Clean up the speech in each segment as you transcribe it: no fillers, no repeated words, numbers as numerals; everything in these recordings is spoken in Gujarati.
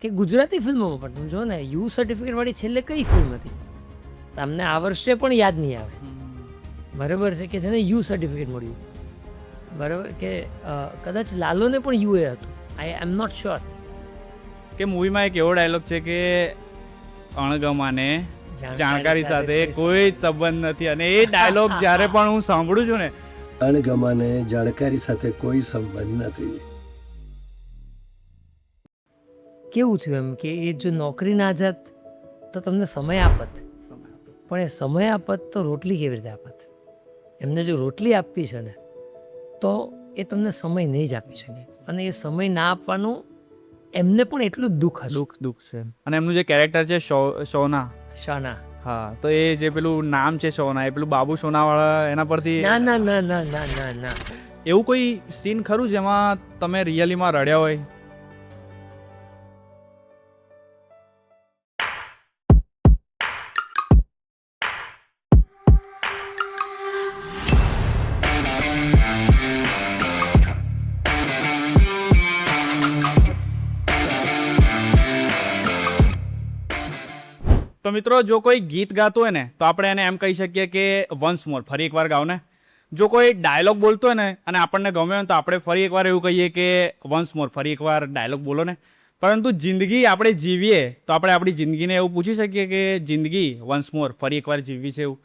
કે ગુજરાતી ફિલ્મોમાં પણ તમે જો ને યુ સર્ટિફિકેટવાળી છેલ્લે કઈ ફિલ્મ હતી તમને આ વર્ષે પણ યાદ નહીં આવે બરાબર છે કે જેને યુ સર્ટિફિકેટ મળ્યું બરાબર કે કદાચ લાલોને પણ યુએ હતું આઈ એમ નોટ શ્યોર કે મૂવીમાં એક એવો ડાયલોગ છે કે અણગમાને જાણકારી સાથે કોઈ જ સંબંધ નથી, અને એ ડાયલોગ જ્યારે પણ હું સાંભળું છું ને, અણગમાને જાણકારી સાથે કોઈ સંબંધ નથી. કેવું થયું એમ કે એ જો નોકરી ના જાત તો તમને સમય આપત, પણ એ સમય આપત તો રોટલી કેવી રીતે આપત? એમને જો રોટલી આપવી છે ને તો એ તમને સમય નહીં જ આપી શકે, અને એ સમય ના આપવાનું એમને પણ એટલું જ દુઃખ હશે. દુઃખ છે. અને એમનું જે કેરેક્ટર છે શોના, શાના હા, તો એ જે પેલું નામ છે શોના, એ પેલું બાબુ સોનાવાળા, એના પરથી ના ના ના ના ના ના ના એવું કોઈ સીન ખરું જેમાં તમે રિયલીમાં રડ્યા હોય? તો મિત્રો, જો કોઈ ગીત ગાતું હોય ને તો આપણે એને એમ કહી શકીએ કે વન્સ મોર, ફરી એકવાર ગાઓ ને. જો કોઈ ડાયલોગ બોલતો હોય ને અને આપણને ગમે હોય તો આપણે ફરી એકવાર એવું કહીએ કે વન્સ મોર, ફરી એકવાર ડાયલોગ બોલો ને. પરંતુ જિંદગી આપણે જીવીએ તો આપણે આપણી જિંદગીને એવું પૂછી શકીએ કે જિંદગી વન્સ મોર, ફરી એકવાર જીવવી છે એવું?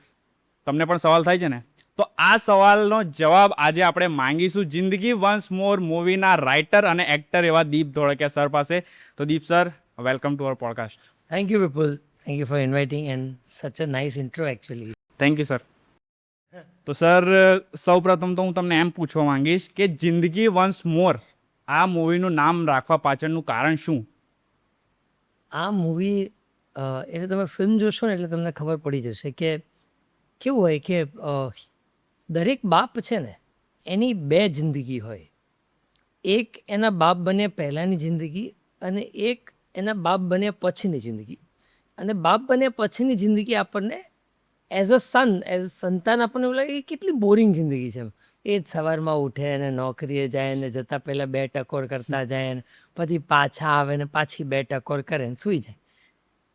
તમને પણ સવાલ થાય છે ને? તો આ સવાલનો જવાબ આજે આપણે માંગીશું જિંદગી વન્સ મોર મૂવીના રાઇટર અને એક્ટર એવા દીપ ધોળકિયા સર પાસે. તો Deep sir, welcome to our podcast. Thank you Vipul, thank you for inviting and such a nice intro actually. Thank you sir. તો સર, સૌ પ્રથમ તો હું તમને એમ પૂછવા માંગીશ કે જિંદગી વન્સ મોર, આ મૂવીનું નામ રાખવા પાછળનું કારણ શું? આ મૂવી એટલે તમે ફિલ્મ જોશો ને એટલે તમને ખબર પડી જશે કે કેવું હોય કે દરેક બાપ છે ને એની બે જિંદગી હોય. એક એના બાપ બન્યા પહેલાંની જિંદગી અને એક એના બાપ બન્યા પછીની જિંદગી. અને બાપ બન્યા પછીની જિંદગી આપણને as a son, as a સંતાન આપણને એવું લાગે કે કેટલી બોરિંગ જિંદગી છે એમ. એ જ સવારમાં ઉઠે અને નોકરીએ જાય ને જતાં પહેલાં 2 ટકોર કરતા જાય ને પછી પાછા આવે ને પાછી 2 ટકોર કરે ને સૂઈ જાય.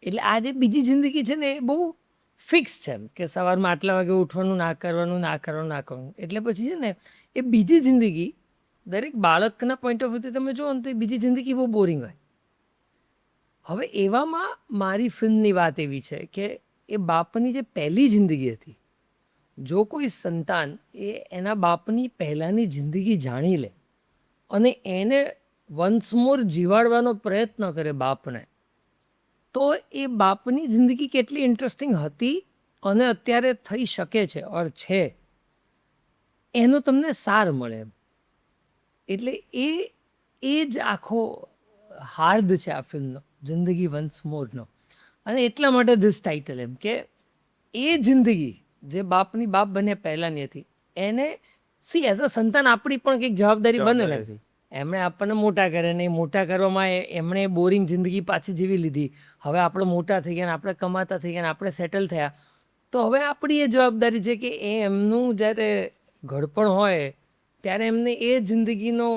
એટલે આ જે બીજી જિંદગી છે ને એ બહુ ફિક્સ છે એમ કે સવારમાં આટલા વાગે ઉઠવાનું, ના કરવાનું, ના કરવાનું, ના કરવાનું. એટલે પછી છે ને એ બીજી જિંદગી દરેક બાળકના પોઈન્ટ ઓફ વ્યૂથી તમે જુઓ ને તો એ બીજી જિંદગી બહુ બોરિંગ હોય. હવે એવામાં મારી ફિલ્મની વાત એવી છે કે એ બાપની જે પહેલી જિંદગી હતી, જો કોઈ સંતાન એ એના બાપની પહેલાંની જિંદગી જાણી લે અને એને વન્સ મોર જીવાડવાનો પ્રયત્ન કરે બાપને, તો એ બાપની જિંદગી કેટલી ઇન્ટરેસ્ટિંગ હતી અને અત્યારે થઈ શકે છે ઓર છે એનો તમને સાર મળે એમ. એટલે એ જ આખો હાર્દ છે આ ફિલ્મનો, જિંદગી વન્સ મોરનો. અને એટલા માટે ધીસ ટાઇટલ એમ કે એ જિંદગી જે બાપની બાપ બન્યા પહેલાંની હતી એને એઝ અ સંતાન આપણી પણ કંઈક જવાબદારી બને ને. એમણે આપણને મોટા કર્યા ને એ મોટા કરવામાં એમણે બોરિંગ જિંદગી પાછી જીવી લીધી. હવે આપણે મોટા થઈ ગયા ને આપણે કમાતા થઈ ગયા ને આપણે સેટલ થયા, તો હવે આપણી એ જવાબદારી છે કે એમનું જ્યારે ઘડપણ હોય ત્યારે એમને એ જિંદગીનો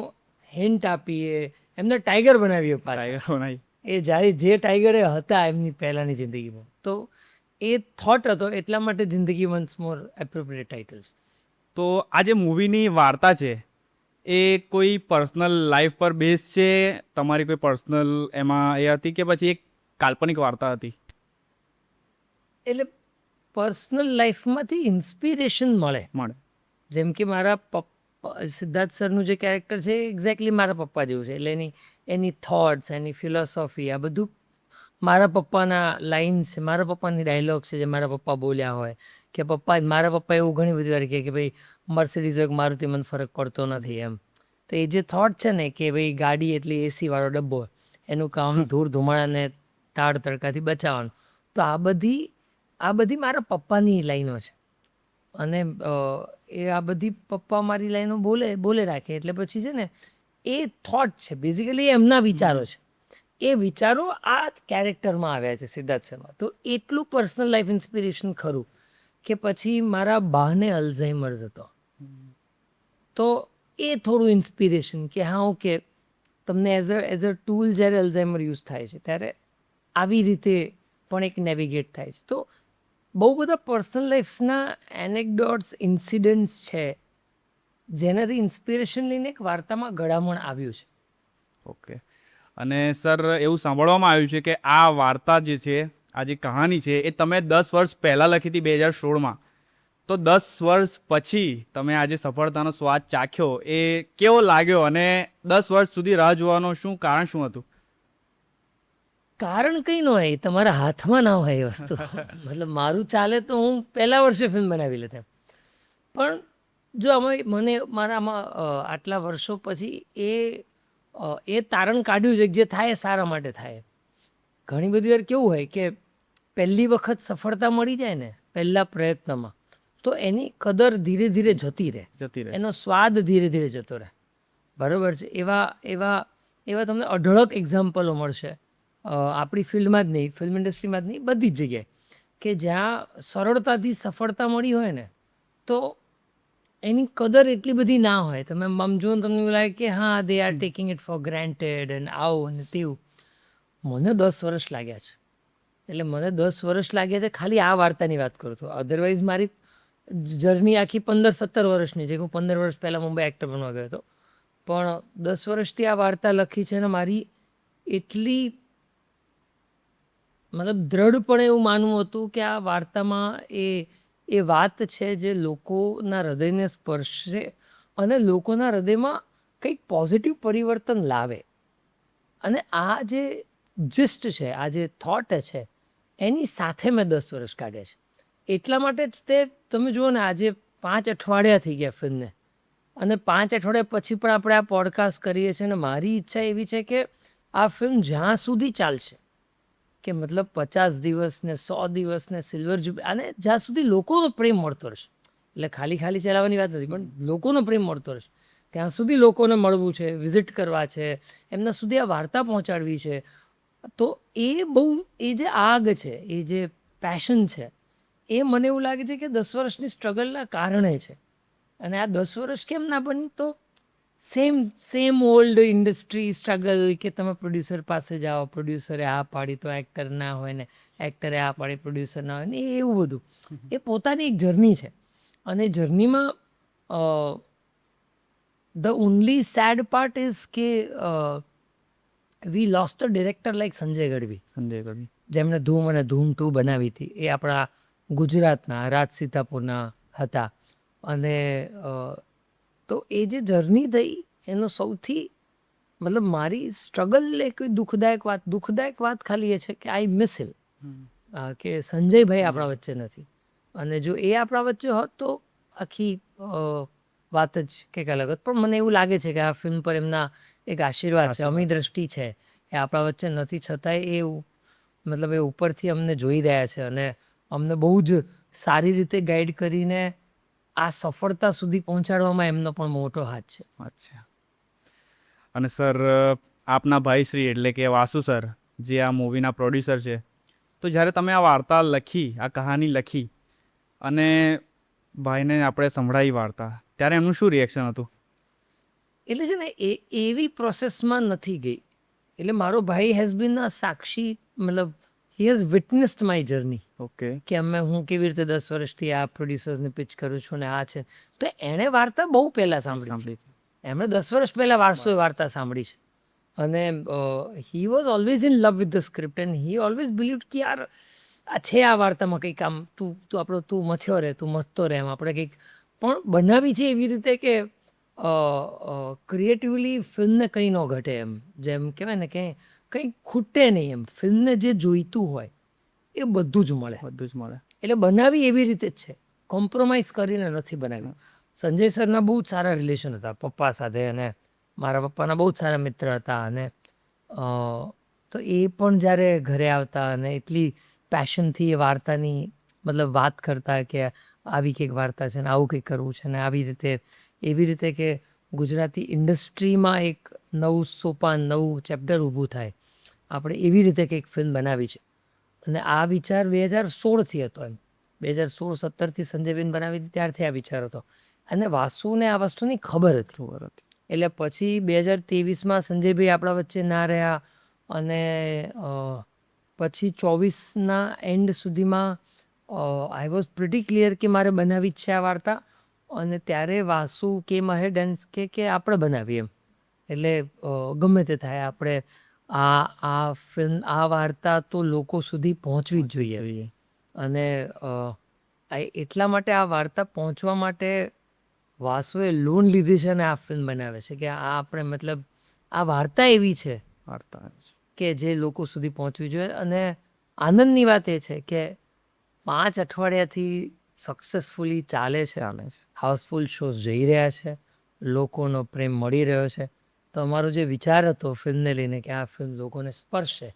હિન્ટ આપીએ, એમને ટાઈગર બનાવીએ પાછા. એ જ્યારે જે ટાઈગરે હતા એમની પહેલાંની જિંદગીમાં. તો એ થોટ હતો, એટલા માટે જિંદગી વન્સ મોર એપ્રોપ્રિએટ ટાઇટલ છે. તો આ જે મૂવીની વાર્તા છે એ કોઈ પર્સનલ લાઈફ પર બેઝ છે? તમારી કોઈ પર્સનલ એમાં એ હતી કે પછી એક કાલ્પનિક વાર્તા હતી? એટલે પર્સનલ લાઈફમાંથી ઇન્સ્પિરેશન મળે. જેમ કે મારા પપ્પા સિદ્ધાર્થ સરનું જે કેરેક્ટર છે એ એક્ઝેક્ટલી મારા પપ્પા જેવું છે. એટલે એની થોટ્સ, એની ફિલોસોફી, આ બધું મારા પપ્પાના લાઇન્સ છે, મારા પપ્પાની ડાયલોગ્સ છે જે મારા પપ્પા બોલ્યા હોય. કે મારા પપ્પા એવું ઘણી બધી વાર કહે કે ભાઈ મર્સિડીઝ હોય કે મારુતિ મને ફરક પડતો નથી એમ. તો એ જે થોટ છે ને કે ભાઈ ગાડી એટલે એસીવાળો ડબ્બો, એનું કામ ધૂળ ધુમાડાને તાળ તડકાથી બચાવવાનું. તો આ બધી મારા પપ્પાની લાઈનો છે. અને એ આ બધી પપ્પા મારી લાઈનો બોલે રાખે. એટલે પછી છે ને એ થોટ છે, બેઝિકલી એમના વિચારો છે. એ વિચારો આ કેરેક્ટરમાં આવ્યા છે સિદ્ધાર્થ શર્મા. તો એટલું પર્સનલ લાઈફ ઇન્સ્પિરેશન ખરું કે પછી મારા બાને અલ્ઝાઇમર્સ હતો, તો એ થોડું ઇન્સ્પિરેશન કે હા ઓકે તમને એઝ અ ટૂલ જ્યારે અલ્ઝાઇમર યુઝ થાય છે ત્યારે આવી રીતે પણ એક નેવિગેટ થાય છે. તો બહુ બધા પર્સનલ લાઈફના એનેકડોટ્સ ઇન્સિડન્ટ્સ છે જેનાથી ઇન્સ્પિરેશન લઈને એક વાર્તામાં ઘડામણ આવ્યું છે. ઓકે. અને સર એવું સાંભળવામાં આવ્યું છે કે આ વાર્તા જે છે, આ જે કહાની છે એ તમે 10 વર્ષ પહેલાં લખી હતી 2016માં. તો 10 વર્ષ પછી તમે આજે સફળતાનો સ્વાદ ચાખ્યો એ કેવો લાગ્યો, અને 10 વર્ષ સુધી રાહ જોવાનું શું કારણ શું હતું? કારણ કંઈ ન હોય, એ તમારા હાથમાં ના હોય એ વસ્તુ. મતલબ મારું ચાલે તો હું પહેલા વર્ષે ફિલ્મ બનાવી લેતા, પણ જો આમાં મને મારામાં આટલા વર્ષો પછી એ તારણ કાઢ્યું છે કે જે થાય એ સારા માટે થાય. ઘણી બધી વાર કેવું હોય કે પહેલી વખત સફળતા મળી જાય ને પહેલા પ્રયત્નમાં, તો એની કદર ધીરે ધીરે જતી રહે, એનો સ્વાદ ધીરે ધીરે જતો રહે. બરાબર છે. એવા તમને અઢળક એક્ઝામ્પલો મળશે, આપણી ફિલ્ડમાં જ નહીં, ફિલ્મ ઇન્ડસ્ટ્રીમાં જ નહીં, બધી જ જગ્યાએ, કે જ્યાં સરળતાથી સફળતા મળી હોય ને તો એની કદર એટલી બધી ના હોય. તમે આમ જુઓ ને તમને એવું લાગે કે હા, they are taking it four granted and આવું અને તેવું. મને 10 વર્ષ લાગ્યા છે. એટલે મને 10 વર્ષ લાગ્યા છે ખાલી આ વાર્તાની વાત કરું તો. અધરવાઇઝ મારી જર્ની આખી 15-17 વર્ષની છે. હું 15 વર્ષ પહેલાં મુંબઈ એક્ટર બનવા ગયો હતો, પણ 10 વર્ષથી આ વાર્તા લખી છે અને મારી એટલી મતલબ દ્રઢપણે એવું માનવું હતું કે આ વાર્તામાં એ વાત છે જે લોકોના હૃદયને સ્પર્શશે અને લોકોના હૃદયમાં કંઈક પોઝિટિવ પરિવર્તન લાવે. અને આ જે જિસ્ટ છે, આ જે થોટ છે, એની સાથે મેં 10 વર્ષ કાઢ્યા છે. એટલા માટે જ તે તમે જુઓ ને, આજે 5 અઠવાડિયા થઈ ગયા ફિલ્મને, અને 5 અઠવાડિયા પછી પણ આપણે આ પોડકાસ્ટ કરીએ છીએ. અને મારી ઈચ્છા એવી છે કે આ ફિલ્મ જ્યાં સુધી ચાલશે, કે મતલબ 50 દિવસ ને 100 દિવસ ને સિલ્વર જ્યુબલી, અને જ્યાં સુધી લોકોનો પ્રેમ મળતો રહેશે, એટલે ખાલી ચલાવવાની વાત નથી, પણ લોકોનો પ્રેમ મળતો રહેશે, ત્યાં સુધી લોકોને મળવું છે, વિઝિટ કરવા છે, એમના સુધી આ વાર્તા પહોંચાડવી છે. તો એ જે આગ છે, એ જે પેશન છે, એ મને એવું લાગે છે કે 10 વર્ષની સ્ટ્રગલના કારણે છે. અને આ 10 વર્ષ કેમ ના બની? તો સેમ ઓલ્ડ ઇન્ડસ્ટ્રી સ્ટ્રગલ, કે તમે પ્રોડ્યુસર પાસે જાઓ, પ્રોડ્યુસરે આ પાડી તો એક્ટર ના હોય, ને એક્ટરે આ પાડી પ્રોડ્યુસર ના હોય, ને એવું બધું. એ પોતાની એક જર્ની છે. અને જર્નીમાં the only sad part is કે we lost a director like Sanjay Gadhvi, જેમણે ધૂમ અને ધૂમ 2 બનાવી હતી. એ આપણા ગુજરાતના રાજ સીતાપુરના હતા. અને તો એ જે જર્ની થઈ એનો સૌથી મતલબ મારી સ્ટ્રગલ એ કોઈ દુઃખદાયક વાત ખાલી એ છે કે આઈ મિસ હિમ, કે સંજયભાઈ આપણા વચ્ચે નથી. અને જો એ આપણા વચ્ચે હોત તો આખી વાત જ કંઈક અલગ હોત. પણ મને એવું લાગે છે કે આ ફિલ્મ પર એમના એક આશીર્વાદ છે, અમી દ્રષ્ટિ છે, એ આપણા વચ્ચે નથી, છતાંય મતલબ એ ઉપરથી અમને જોઈ રહ્યા છે અને અમને બહુ જ સારી રીતે ગાઈડ કરીને આ સફળતા સુધી પહોંચાડવામાં એમનો પણ મોટો હાથ છે. અચ્છા. અને સર, આપના ભાઈશ્રી એટલે કે વાસુ સર, જે આ મૂવીના પ્રોડ્યુસર છે, તો જ્યારે તમે આ વાર્તા લખી, આ કહાની લખી અને ભાઈને આપણે સંભળાવી વાર્તા, ત્યારે એમનું શું રિએક્શન હતું? એટલે છે ને, એવી પ્રોસેસમાં નથી ગઈ. એટલે મારો ભાઈ હેઝ બીન અ સાક્ષી, મતલબ he has witnessed my journey. Okay. કે હું કેવી રીતે 10 વર્ષથી આ પ્રોડ્યુસર્સને પિચ કરું છું ને આ છે. તો એણે વાર્તા બહુ પહેલાં સાંભળી. એમણે 10 વર્ષ પહેલાં વારસોએ વાર્તા સાંભળી છે. અને he was always in love with the script and he always believe કે યાર આ છે, આ વાર્તામાં કંઈક આમ તું મથ્યો રહે, તું મથતો રહે, એમ આપણે કંઈક પણ બનાવી છે એવી રીતે કે ક્રિએટિવલી ફિલ્મને કંઈ ન ઘટે, એમ જેમ કહેવાય ને કે કંઈ ખૂટે નહીં, એમ ફિલ્મને જે જોઈતું હોય એ બધું જ મળે. એટલે બનાવી એવી રીતે જ છે, કોમ્પ્રોમાઇઝ કરીને નથી બનાવી. સંજય સરના બહુ જ સારા રિલેશન હતા પપ્પા સાથે, અને મારા પપ્પાના બહુ જ સારા મિત્ર હતા. અને તો એ પણ જ્યારે ઘરે આવતા અને એટલી પેશનથી એ વાર્તાની મતલબ વાત કરતા કે આવી કંઈક વાર્તા છે ને આવું કંઈક કરવું છે ને આવી રીતે, એવી રીતે કે ગુજરાતી ઇન્ડસ્ટ્રીમાં એક નવું સોપાન, નવું ચેપ્ટર ઊભું થાય, આપણે એવી રીતે કંઈક ફિલ્મ બનાવી છે. અને આ વિચાર 2016થી હતો. એમ 2016-17થી સંજયબેન બનાવી હતી ત્યારથી આ વિચાર હતો. અને વાસુને આ વસ્તુની ખબર હતી. એટલે પછી 2023માં સંજયભાઈ આપણા વચ્ચે ના રહ્યા અને પછી 24ના એન્ડ સુધીમાં આઈ વોઝ પ્રિટી ક્લિયર કે મારે બનાવવી જ છે આ વાર્તા. અને ત્યારે વાસુ કેમ અહેડ એન્ડ કે આપણે બનાવીએ એમ. એટલે ગમે તે થાય આપણે આ ફિલ્મ આ વાર્તા તો લોકો સુધી પહોંચવી જ જોઈએ. અને એટલા માટે આ વાર્તા પહોંચવા માટે વાસુએ લોન લીધી છે અને આ ફિલ્મ બનાવે છે કે આ આપણે મતલબ આ વાર્તા એવી છે વાર્તા કે જે લોકો સુધી પહોંચવી જોઈએ. અને આનંદની વાત એ છે કે 5 અઠવાડિયાથી સક્સેસફુલી ચાલે છે. હાઉસફુલ શોઝ જઈ રહ્યા છે, લોકોનો પ્રેમ મળી રહ્યો છે. તો અમારો જે વિચાર હતો ફિલ્મને લઈને કે આ ફિલ્મ લોકોને સ્પર્શે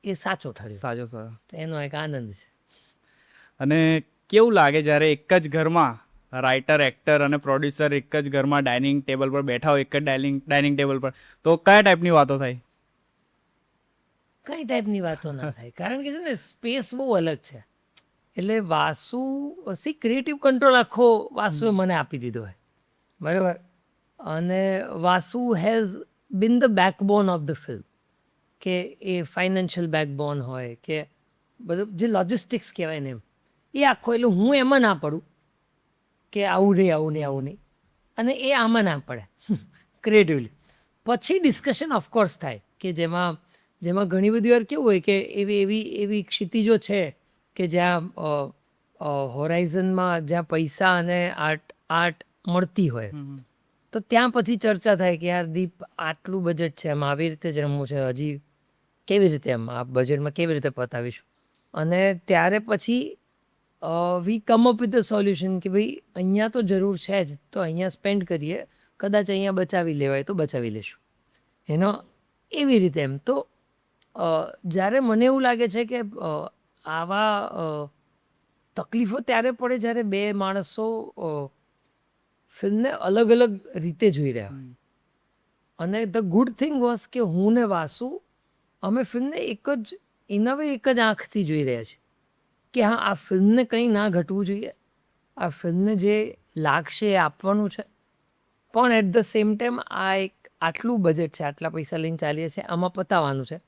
એ સાચો ઠર્યો. સાચો સર. તો એનો એક આનંદ છે. અને કેવું લાગે જ્યારે એક જ ઘરમાં રાઇટર, એક્ટર અને પ્રોડ્યુસર એક જ ઘરમાં ડાઇનિંગ ટેબલ પર બેઠા હોય, એક જ ડાઇનિંગ ટેબલ પર, તો કયા ટાઈપની વાતો થાય? કઈ ટાઈપની વાતો ના થાય, કારણ કે છે ને સ્પેસ બહુ અલગ છે. એટલે વાસુ ક્રિએટિવ કંટ્રોલ આખો વાસુએ મને આપી દીધો હોય, બરાબર. અને Vasu has been the backbone of the film, કે એ ફાઇનાન્શિયલ બેકબોન હોય કે બધું જે લોજિસ્ટિક્સ કહેવાય ને એમ એ આખો. એટલે હું એમાં ના પડું કે આવું નહીં. અને એ આમાં ના પડે ક્રિએટિવલી. પછી ડિસ્કશન ઓફકોર્સ થાય કે જેમાં ઘણી બધી વાર કેવું હોય કે એવી ક્ષિતિજો છે કે જ્યાં હોરાઇઝનમાં જ્યાં પૈસા અને આર્ટ મળતી હોય, તો ત્યાં પછી ચર્ચા થાય કે યાર દીપ આટલું બજેટ છે, એમ આવી રીતે જ રમવું છે, હજી કેવી રીતે એમ આ બજેટમાં કેવી રીતે પતાવીશું. અને ત્યારે પછી we come up with the solution કે ભાઈ અહીંયા તો જરૂર છે જ, તો અહીંયા સ્પેન્ડ કરીએ, કદાચ અહીંયા બચાવી લેવાય તો બચાવી લેશું એનો. એવી રીતે એમ. તો જ્યારે મને એવું લાગે છે કે આવા તકલીફો ત્યારે પડે જ્યારે બે માણસો ફિલ્મને અલગ અલગ રીતે જોઈ રહ્યા હોય. અને ધ ગુડ થિંગ વોઝ કે હું ને વાસુ અમે ફિલ્મને એક જ આંખથી જોઈ રહ્યા છીએ કે હા, આ ફિલ્મને કંઈ ના ઘટવું જોઈએ, આ ફિલ્મને જે લાગશે એ આપવાનું છે, પણ એટ ધ સેમ ટાઈમ આટલું બજેટ છે, આટલા પૈસા લઈને ચાલીએ છીએ, આમાં પતાવવાનું છે.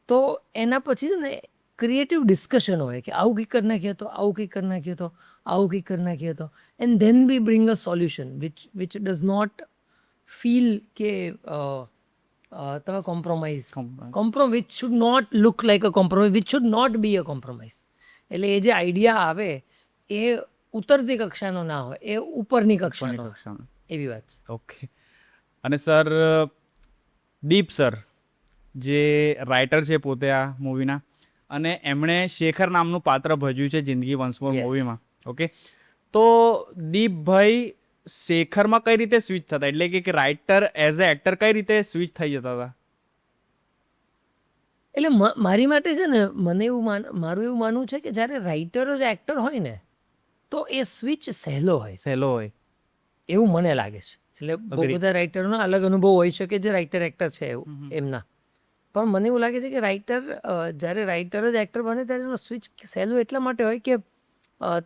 તો એના પછી છે ને ક્રિએટિવ ડિસ્કશન હોય કે આવું કંઈક કરી નાખીએ તો, આવું કંઈક કરી નાખીએ તો, આવું કંઈક કરી નાખીએ તો, and then we bring a solution which does not feel કે તમે compromise which should not look like a compromise, which should not be a compromise. એટલે એ જે આઈડિયા આવે એ ઉતરતી કક્ષાનો ના હોય, એ ઉપરની કક્ષાનો, એવી વાત છે. ઓકે. અને સર, દીપ સર જે રાઇટર છે પોતે આ મૂવીના, અને એમણે શેખર નામનું પાત્ર ભજવ્યું છે જિંદગી વન્સ મોર મૂવીમાં. ઓકે. તો દીપભાઈ શેખરમાં કઈ રીતે સ્વિચ થતા, એટલે કે રાઇટર એઝ અ એક્ટર કઈ રીતે સ્વિચ થઈ જતા હતા? એટલે મારી માટે છે ને મારું એવું માનવું છે કે જ્યારે રાઇટર જ એક્ટર હોય ને તો એ સ્વિચ સહેલો હોય એવું મને લાગે છે. એટલે બહુ બધા રાઇટરોના અલગ અનુભવ હોઈ શકે જે રાઇટર એક્ટર છે એમના, પણ મને એવું લાગે છે કે જ્યારે રાઇટર જ એક્ટર બને ત્યારે એનો સ્વિચ સહેલું એટલા માટે હોય કે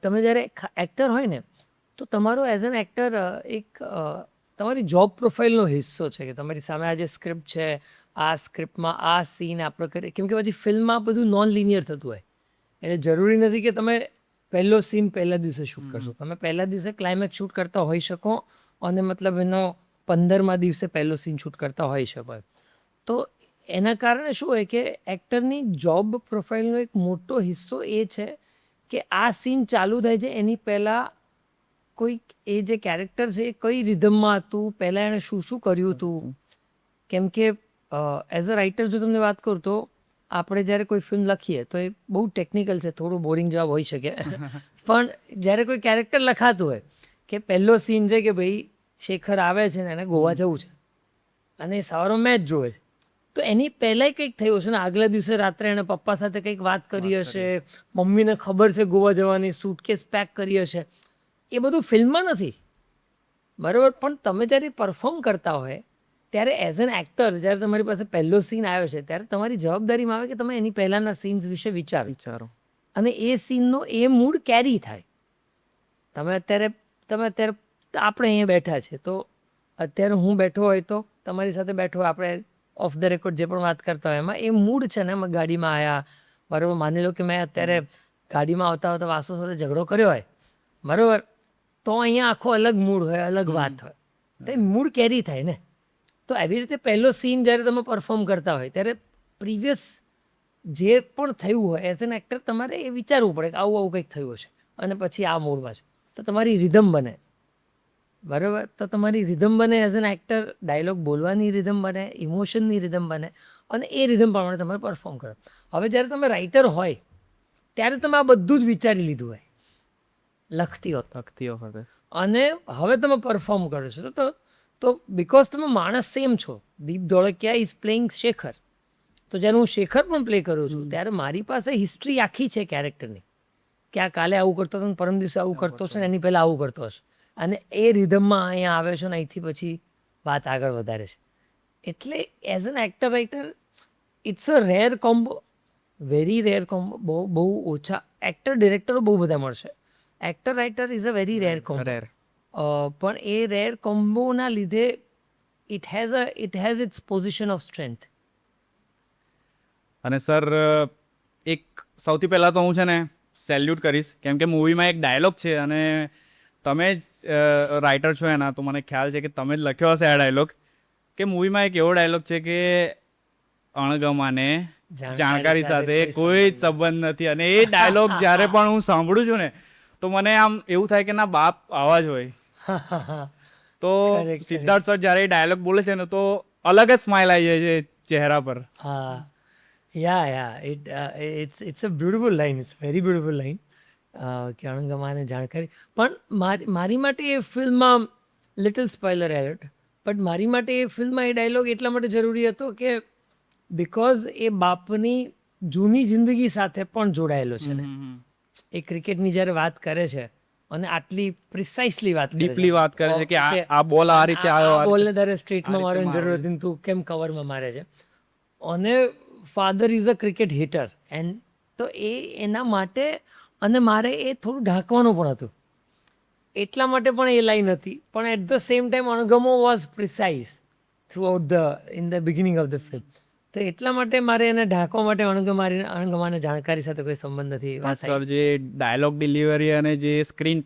તમે જ્યારે એક્ટર હોય ને તો તમારો એઝ એન એક્ટર એક તમારી જોબ પ્રોફાઇલનો હિસ્સો છે કે તમારી સામે આ જે સ્ક્રિપ્ટ છે, આ સ્ક્રિપ્ટમાં આ સીન આપણે કરીએ, કેમ કે પછી ફિલ્મમાં બધું નોન લિનિયર થતું હોય. એટલે જરૂરી નથી કે તમે પહેલો સીન પહેલા દિવસે શૂટ કરશો, તમે પહેલા દિવસે ક્લાઇમેક્સ શૂટ કરતા હોઈ શકો અને મતલબ એનો 15મા દિવસે પહેલો સીન શૂટ કરતા હોઈ શકો. તો એના કારણે શું હોય કે એક્ટરની જોબ પ્રોફાઇલનો એક મોટો હિસ્સો એ છે કે આ સીન ચાલુ થાય છે એની પહેલાં કોઈક એ જે કેરેક્ટર છે એ કઈ રિધમમાં હતું, પહેલાં એણે શું કર્યું હતું. કેમ કે એઝ અ રાઇટર જો તમને વાત કરું તો આપણે જ્યારે કોઈ ફિલ્મ લખીએ તો એ બહુ ટેકનિકલ છે, થોડું બોરિંગ જવાબ હોઈ શકે, પણ જ્યારે કોઈ કેરેક્ટર લખાતું હોય કે પહેલો સીન છે કે ભાઈ શેખર આવે છે ને એને ગોવા જવું છે અને એ સવારમાં મેચ જોવે છે, તો એની પહેલાંય કંઈક થયું હશે ને, આગલા દિવસે રાત્રે એણે પપ્પા સાથે કંઈક વાત કરી હશે, મમ્મીને ખબર છે ગોવા જવાની, સૂટકેસ પેક કરી હશે. એ બધું ફિલ્મમાં નથી, બરાબર, પણ તમે જ્યારે પરફોર્મ કરતા હોય ત્યારે એઝ એન એક્ટર જ્યારે તમારી પાસે પહેલો સીન આવ્યો છે ત્યારે તમારી જવાબદારીમાં આવે કે તમે એની પહેલાંના સીન્સ વિશે વિચારો અને એ સીનનો એ મૂડ કેરી થાય. તમે અત્યારે આપણે અહીંયા બેઠા છે તો અત્યારે હું બેઠો હોય તો તમારી સાથે બેઠો હોય, આપણે ઓફ ધ રેકોર્ડ જે પણ વાત કરતા હોય એમાં એ મૂડ છે ને, એમાં ગાડીમાં આવ્યા, બરાબર, માની લો કે મેં અત્યારે ગાડીમાં આવતા આવતા વાસુ સાથે ઝઘડો કર્યો હોય, બરાબર, તો અહીંયા આખો અલગ મૂડ હોય, અલગ વાત હોય, તો એ મૂડ કેરી થાય ને. તો એવી રીતે પહેલો સીન જ્યારે તમે પરફોર્મ કરતા હોય ત્યારે પ્રીવિયસ જે પણ થયું હોય એઝ એન એક્ટર તમારે એ વિચારવું પડે કે આવું આવું કંઈક થયું હશે અને પછી આ મૂડમાં છે તો તમારી રિધમ બને, બરાબર. તો તમારી રિધમ બને એઝ એન એક્ટર, ડાયલોગ બોલવાની રિધમ બને, ઇમોશનની રિધમ બને અને એ રિધમ પ્રમાણે તમે પરફોર્મ કરો. હવે જ્યારે તમે રાઇટર હોય ત્યારે તમે આ બધું જ વિચારી લીધું હોય લખતી વખતે અને હવે તમે પરફોર્મ કરો છો તો બિકોઝ તમે માણસ સેમ છો. દીપ ધોળકિયા ઇઝ પ્લેઇંગ શેખર, તો જ્યારે હું શેખર પણ પ્લે કરું છું ત્યારે મારી પાસે હિસ્ટ્રી આખી છે કેરેક્ટરની કે આ કાલે આવું કરતો હતો ને પરમ દિવસે આવું કરતો હશે ને એની પહેલાં આવું કરતો હશે અને એ રિધમમાં અહીંયા આવે છે ને અહીંથી પછી વાત આગળ વધારે છે. એટલે as an actor writer it's a rare combo, very rare combo. બહુ ઓછા એક્ટર ડિરેક્ટરો બહુ બધા મળશે. Actor writer is a very rare combo. Rare પણ એ રેર કોમ્બોના લીધે it has its position of strength. અને સર એક સૌથી પહેલાં તો હું છે ને સેલ્યુટ કરીશ, કેમ કે મૂવીમાં એક ડાયલોગ છે અને તમે જ રાઇટર છો એના, તો મને ખ્યાલ છે કે તમે જ લખ્યો હશે આ ડાયલોગ, કે મૂવીમાં એક એવો ડાયલોગ છે કે અણગમાને જાણકારી સાથે કોઈ જ સંબંધ નથી. અને એ ડાયલોગ જ્યારે પણ હું સાંભળું છું ને તો મને આમ એવું થાય કે ના બાપ આવા જ હોય. તો સિદ્ધાર્થ સર જ્યારે એ ડાયલોગ બોલે છે ને તો અલગ જ સ્માઇલ આવી જાય છે ચહેરા પર. હા, it's a beautiful line, it's very beautiful line કે અણગમાને જાણકારી. પણ મારી માટે એ ફિલ્મમાં લિટલ સ્પોઇલર એલર્ટ, બટ મારી માટે એ ફિલ્મમાં એ ડાયલોગ એટલા માટે જરૂરી હતો કે બિકોઝ એ બાપની જૂની જિંદગી સાથે પણ જોડાયેલો છે ને. એ ક્રિકેટની જ્યારે વાત કરે છે અને આટલી પ્રિસાઇસલી વાત કરે છે, ડીપલી વાત કરે છે કે આ બોલ આ રીતે આવ્યો, આ બોલને તારે સ્ટ્રીટમાં મારવાની જરૂર હતી ને તું કેમ કવરમાં મારે છે. અને father is a cricket hitter and તો એના માટે અને મારે એ થોડું ઢાંકવાનું પણ હતું એટલા માટે પણ એ લાઈન હતી. પણ એટ ધ સેમ ટાઈમ અણગમો was precise through out in the beginning of the film. તો એટલા માટે મારે એને ઢાંકવા માટે અણગમાને જાણકારી સાથે કોઈ સંબંધ નથી. સર જે ડાયલોગ ડિલિવરી અને જે સ્ક્રીન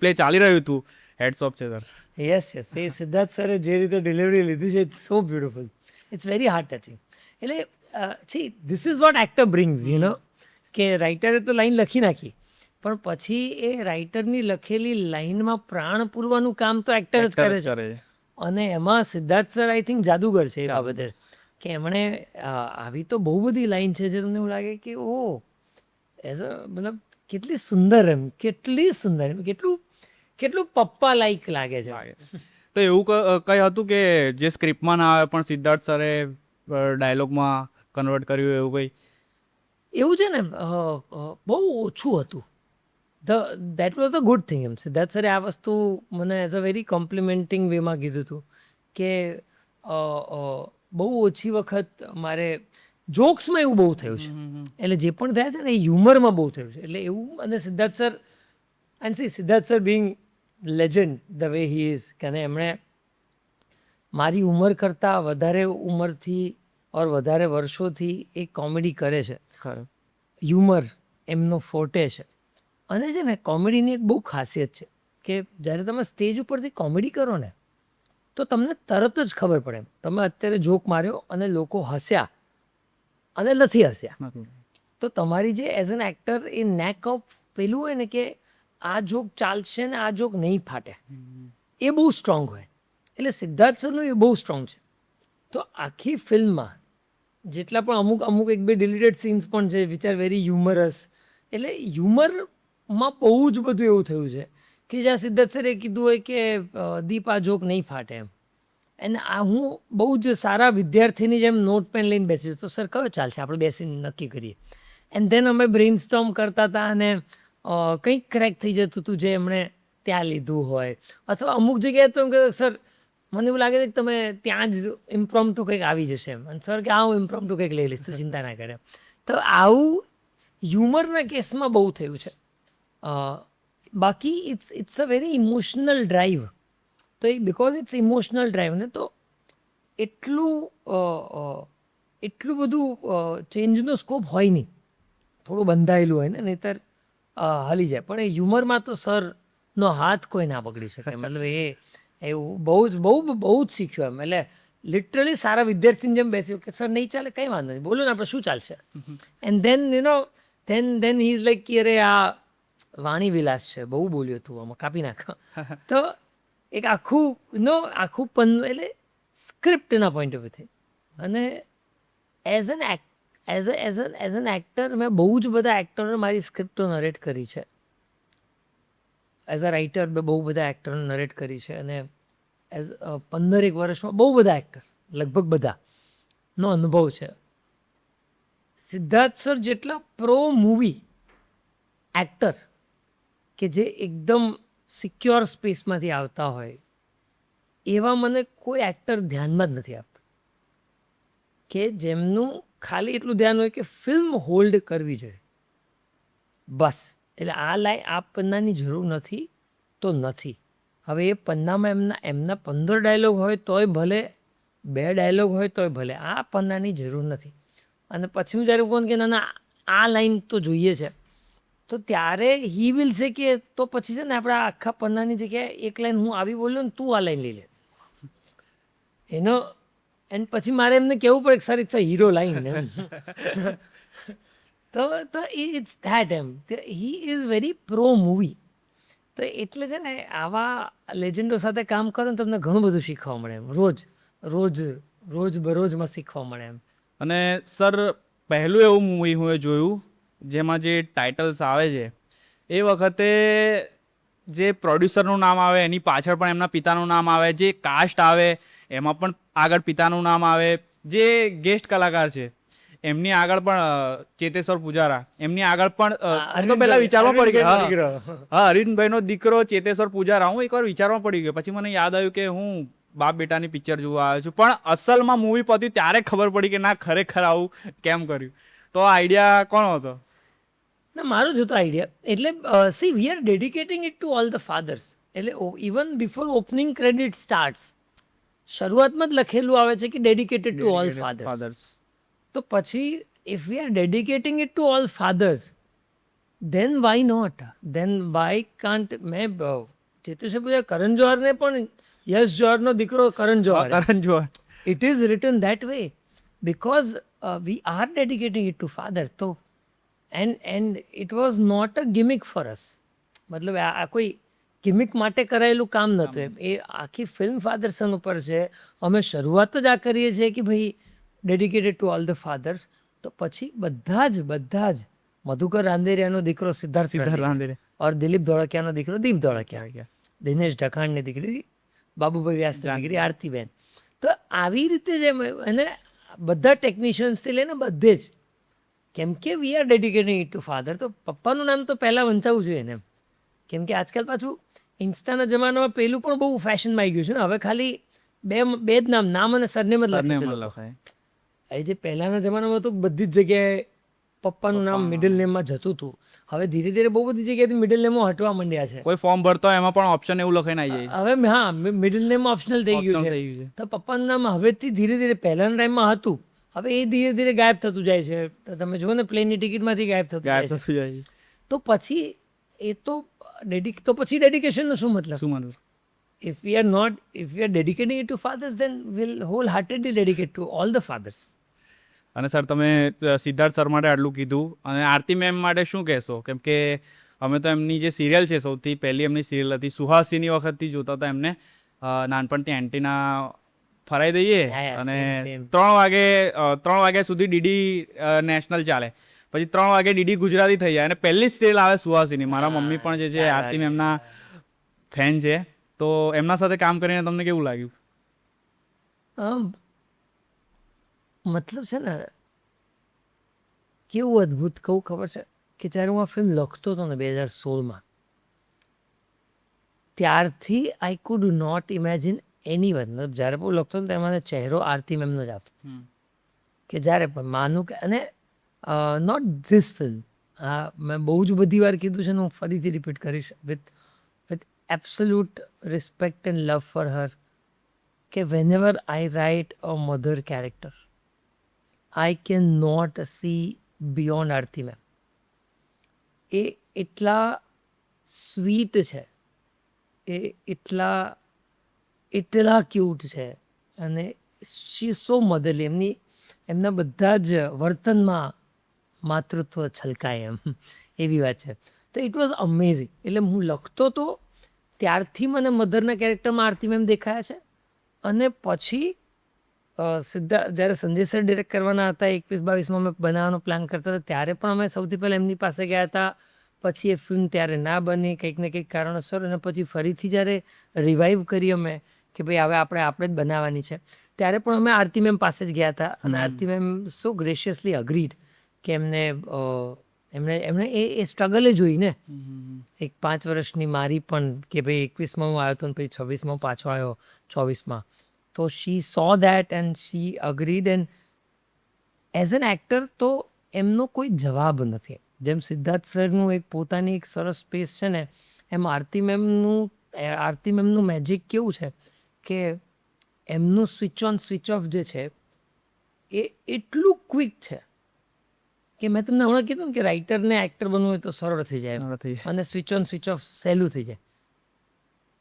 પ્લે ચાલી રહ્યું હતું, હેડ્સ ઓફ છે સર. યસ એ સિદ્ધાર્થ સરે જે રીતે ડિલિવરી લીધી છે it's so beautiful, it's very heart touching. એટલે this is what actor brings કે રાઇટરે તો લાઈન લખી નાખી પણ પછી એ રાઇટરની લખેલી લાઈનમાં પ્રાણ પૂરવાનું કામ તો એક્ટર જ કરે છે. અને એમાં સિદ્ધાર્થ સર આઈ થિંક જાદુગર છે એ બાબતે કે એમણે આવી તો બહુ બધી લાઈન છે જે તમને એવું લાગે કે ઓ એઝ અ મતલબ કેટલી સુંદર એમ કેટલું પપ્પા લાઈક લાગે છે. તો એવું કંઈ હતું કે જે સ્ક્રિપ્ટમાં ના આવે પણ સિદ્ધાર્થ સરે ડાયલોગમાં કન્વર્ટ કર્યું એવું કંઈ? એવું છે ને બહુ ઓછું હતું. That was the good thing. એમ સિદ્ધાર્થ સરે આ વસ્તુ મને એઝ અ વેરી કોમ્પ્લિમેન્ટિંગ વેમાં કીધું હતું કે બહુ ઓછી વખત મારે જોક્સમાં એવું બહુ થયું છે, એટલે જે પણ થયા છે ને એ હ્યુમરમાં બહુ થયું છે. એટલે એવું અને Siddharth sir Bing legend the way he is કે એમણે મારી ઉંમર કરતાં વધારે ઉંમરથી ઓર વધારે વર્ષોથી એ કોમેડી કરે છે. હ્યુમર એમનો ફોર્ટે છે. અને છે ને કોમેડીની એક બહુ ખાસિયત છે કે જ્યારે તમે સ્ટેજ ઉપરથી કોમેડી કરો ને તો તમને તરત જ ખબર પડે. તમે અત્યારે જોક માર્યો અને લોકો હસ્યા અને નથી હસ્યા, તો તમારી જે એઝ એન એક્ટર એ નેક ઓફ પેલું હોય ને કે આ જોક ચાલશે ને આ જોક નહીં ફાટે, એ બહુ સ્ટ્રોંગ હોય. એટલે સિદ્ધાર્થ સરનું એ બહુ સ્ટ્રોંગ છે. તો આખી ફિલ્મમાં જેટલા પણ અમુક એક બે ડિલીટેડ સીન્સ પણ છે વિચ આર વેરી હ્યુમરસ. એટલે હ્યુમરમાં બહુ જ બધું એવું થયું છે કે જ્યાં સિદ્ધાર્થ સરે કીધું હોય કે દીપ આ જોક નહીં ફાટે એમ. અને આ હું બહુ જ સારા વિદ્યાર્થીની જેમ નોટ પેન લઈને બેસી તો સર કયો ચાલશે આપણે બેસીને નક્કી કરીએ. એન્ડ ધેન અમે બ્રેઇન સ્ટોર્મ કરતા હતા અને કંઈક ક્રેક થઈ જતું હતું જે એમણે ત્યાં લીધું હોય અથવા અમુક જગ્યાએ તો એમ કે સર મને એવું લાગે છે કે તમે ત્યાં જ ઇમ્પ્રોમ્પ્ટુ કંઈક આવી જશે એમ. અને સર કે હું ઇમ્પ્રોમ્પ્ટુ કંઈક લઈ લઈશ, તું ચિંતા ના કરે. તો આવું હ્યુમરના કેસમાં બહુ થયું છે. બાકી it's a very emotional drive. તો તો એ બિકોઝ ઇટ્સ ઇમોશનલ ડ્રાઈવ ને તો એટલું એટલું બધું ચેન્જનો સ્કોપ હોય નહીં, થોડું બંધાયેલું હોય ને, નહીંતર હાલી જાય. પણ એ હ્યુમરમાં તો સરનો હાથ કોઈ ના પકડી શકે. મતલબ એ એવું બહુ જ શીખ્યું એમ. એટલે લિટરલી સારા વિદ્યાર્થીની જેમ બેસ્યું કે સર નહીં ચાલે કંઈ વાંધો નહીં, બોલો ને આપણે શું ચાલશે. And then then he is like કે અરે આ વાણી વિલાસ છે, બહુ બોલ્યો તું, આમાં કાપી નાખ. તો એક આખું એટલે સ્ક્રિપ્ટના પોઈન્ટ ઓફ વ્યૂથી. અને એઝ એન એક્ટર મેં બહુ જ બધા એક્ટરોને મારી સ્ક્રિપ્ટો નરેટ કરી છે. એઝ અ રાઇટર મેં બહુ બધા એક્ટરોને નરેટ કરી છે. અને એઝ 15 વર્ષમાં બહુ બધા એક્ટર, લગભગ બધાનો અનુભવ છે. સિદ્ધાર્થ સર જેટલા પ્રો મૂવી એક્ટર કે જે એકદમ સિક્યોર સ્પેસમાંથી આવતા હોય એવા મને કોઈ એક્ટર ધ્યાનમાં જ નથી આવતા, કે જેમનું ખાલી એટલું ધ્યાન હોય કે ફિલ્મ હોલ્ડ કરવી જોઈએ બસ. એટલે આ પન્નાની જરૂર નથી તો નથી. હવે એ પન્નામાં એમના 15 ડાયલોગ હોય તોય ભલે, 2 ડાયલોગ હોય તોય ભલે, આ પન્નાની જરૂર નથી. અને પછી હું જ્યારે કહું કે ના આ લાઈન તો જોઈએ છે, તો ત્યારે હી વિલ સે કે તો પછી છે ને આપણે આખા પન્નાની જગ્યાએ એક લાઈન હું આવી બોલ્યો ને તું આ લાઈન લઈ લે. એનો એન્ડ પછી મારે એમને કહેવું પડે sir it's a hero line એમ. તો ઇટ્સ ધેટ એમ. He is very pro movie. તો એટલે છે ને આવા લેજન્ડો સાથે કામ કરો ને તમને ઘણું બધું શીખવા મળે એમ. રોજ બરોજમાં શીખવા મળે એમ. અને સર પહેલું એવું મૂવી હું જોયું જેમાં જે ટાઇટલ્સ આવે છે એ વખતે જે પ્રોડ્યુસરનું નામ આવે એની પાછળ પણ એમના પિતાનું નામ આવે, જે કાસ્ટ આવે એમાં પણ આગળ પિતાનું નામ આવે, જે ગેસ્ટ કલાકાર છે એમની આગળ પણ ચેતેશ્વર પૂજારા, એમની આગળ પણ તો પહેલા વિચારવા પડી ગયો. હા, અરવિંદભાઈનો દીકરો ચેતેશ્વર પૂજારા. હું એકવાર વિચારવા પડી ગયો. પછી મને યાદ આવ્યું કે હું બાપ બેટાની પિક્ચર જોવા આવ્યો છું, પણ અસલમાં મૂવી પત્યું ત્યારે ખબર પડી કે ના ખરેખર આવું કેમ કર્યું. તો આ આઈડિયા કોણ હતો? ના, મારો જ હતો આઈડિયા. એટલે see we are dedicating it to all the fathers. એટલે even before opening credit starts શરૂઆતમાં જ લખેલું આવે છે કે ડેડિકેટેડ ટુ ઓલ ફાધર્સ. તો પછી if we are dedicating it to all fathers then why not, then why can't. મેં ચેતેશ્વર પૂજા કરણ જોહરને પણ યશ જોહરનો દીકરો Karan Johar. It is written that way because we are dedicating it to father. So and it was not a gimmick for us. મતલબ આ કોઈ ગિમિક માટે કરાયેલું કામ નહોતું એમ. એ આખી ફિલ્મ ફાધર સન ઉપર છે. અમે શરૂઆત જ આ કરીએ છીએ કે ભાઈ dedicated to all the fathers. તો પછી બધા જ મધુકર રાંદેરિયાનો દીકરો સિદ્ધાર્થ રાંદેરિયા, ઓર દિલીપ ધોળકિયાનો દીકરો દીપ ધોળકિયા, દિનેશ ઢકાણની દીકરી બાબુભાઈ વ્યાસની દીકરી આરતીબેન. તો આવી રીતે જ અને બધા ટેકનિશિયન્સથી લઈને બધે જ, કેમ કે we are dedicating it to father. તો પપ્પાનું નામ તો પહેલાં વંચાવવું જોઈએ ને એમ. કેમ કે આજકાલ પાછું ઇન્સ્ટાના જમાનામાં પેલું પણ બહુ ફેશનમાં આવી ગયું છે ને. હવે ખાલી બે જ નામ અને સરનેમ જ લખે. એ જે પહેલાંના જમાનામાં તો બધી જ જગ્યાએ પપ્પાનું નામ મિડલ નેમમાં જતું હતું. હવે ધીરે ધીરે બહુ બધી જગ્યાએથી મિડલ નેમો હટવા માંડ્યા છે. કોઈ ફોર્મ ભરતો એમાં પણ ઓપ્શન એવું લખાઈને આવી જાય. હવે હા, મિડલ નેમ ઓપ્શનલ થઈ ગયું છે. તો પપ્પાનું નામ હવેથી ધીરે ધીરે, પહેલાના ટાઈમમાં હતું, હવે એ ધીરે ધીરે ગાયબ થતું જાય છે. તમે જુઓ ને પ્લેનની ટિકિટમાંથી ગાયબ થતું જાય છે. તો પછી એ તો પછી ડેડિકેશનનો શું મતલબ? If we are dedicating it to fathers, then we'll wholeheartedly dedicate to all the fathers. અને સર તમે સિદ્ધાર્થ સર માટે આટલું કીધું, અને આરતી મેમ માટે શું કહેશો? કેમ કે અમે તો એમની જે સિરિયલ છે, સૌથી પહેલી એમની સિરિયલ હતી સુહાસિની વખતથી જોતા હતા એમને. નાનપણથી એન્ટીના ફરાઈ દઈએ અને 3 વાગ્યા સુધી ડીડી નેશનલ ચાલે, પછી 3 વાગે ડીડી ગુજરાતી થઈ જાય અને પહેલી સિરિયલ આવે સુહાસિની. મારા મમ્મી પણ જે છે આરતી મેમના ફેન છે. તો એમના સાથે કામ કરીને તમને કેવું લાગ્યું? મતલબ છે ને, કેવું અદ્ભુત કહું ખબર છે કે જ્યારે હું આ ફિલ્મ લખતો હતો ને 2016માં, ત્યારથી I could not imagine anyone. મતલબ જ્યારે હું લખતો હતો ત્યારે મને ચહેરો આરતી મેમનો જ આવતો કે જ્યારે પણ માનું કે. અને નોટ ધીસ ફિલ્મ, મેં બહુ જ બધી વાર કીધું છે ને, હું ફરીથી રિપીટ કરીશ, with absolute respect and love for her કે whenever I write a mother character, I cannot see beyond Aarti ma'am. એ એટલા સ્વીટ છે, એ એટલા ક્યુટ છે અને શી સો મધરલી. એમના બધા જ વર્તનમાં માતૃત્વ છલકાય એમ એવી વાત છે. તો ઇટ વોઝ અમેઝિંગ. એટલે હું લખતો તો ત્યારથી મને મધરના કેરેક્ટરમાં આરતી મેમ દેખાયા છે. અને પછી સીધા જ્યારે સંજય સર ડિરેક્ટ કરવાના હતા 21-22માં અમે બનાવવાનો પ્લાન કરતા હતા ત્યારે પણ અમે સૌથી પહેલાં એમની પાસે ગયા હતા. પછી એ ફિલ્મ ત્યારે ના બની કંઈક ને કંઈક કારણોસર, અને પછી ફરીથી જ્યારે રિવાઇવ કરી અમે કે ભાઈ હવે આપણે જ બનાવવાની છે, ત્યારે પણ અમે આરતી મેમ પાસે જ ગયા હતા. અને આરતી મેમ સો ગ્રેશિયસલી અગ્રીડ કે એમણે એ સ્ટ્રગલે જોઈ ને, એક 5 વર્ષની મારી પણ કે ભાઈ 21માં હું આવ્યો હતો ને પછી 26માં પાછો આવ્યો 24માં. તો she saw that and she agreed. And as an actor તો એમનો કોઈ જવાબ નથી. જેમ સિદ્ધાર્થ સરનું એક પોતાની એક સરસ સ્પેસ છે ને, એમ આરતી મેમનું મેજિક કેવું છે કે એમનું સ્વિચ ઓન સ્વિચ ઓફ જે છે એ એટલું ક્વિક છે કે મેં તમને હમણાં કીધું ને કે રાઇટરને એક્ટર બનવું હોય તો સરળ થઈ જાય અને સ્વિચ ઓન સ્વિચ ઓફ સહેલું થઈ જાય.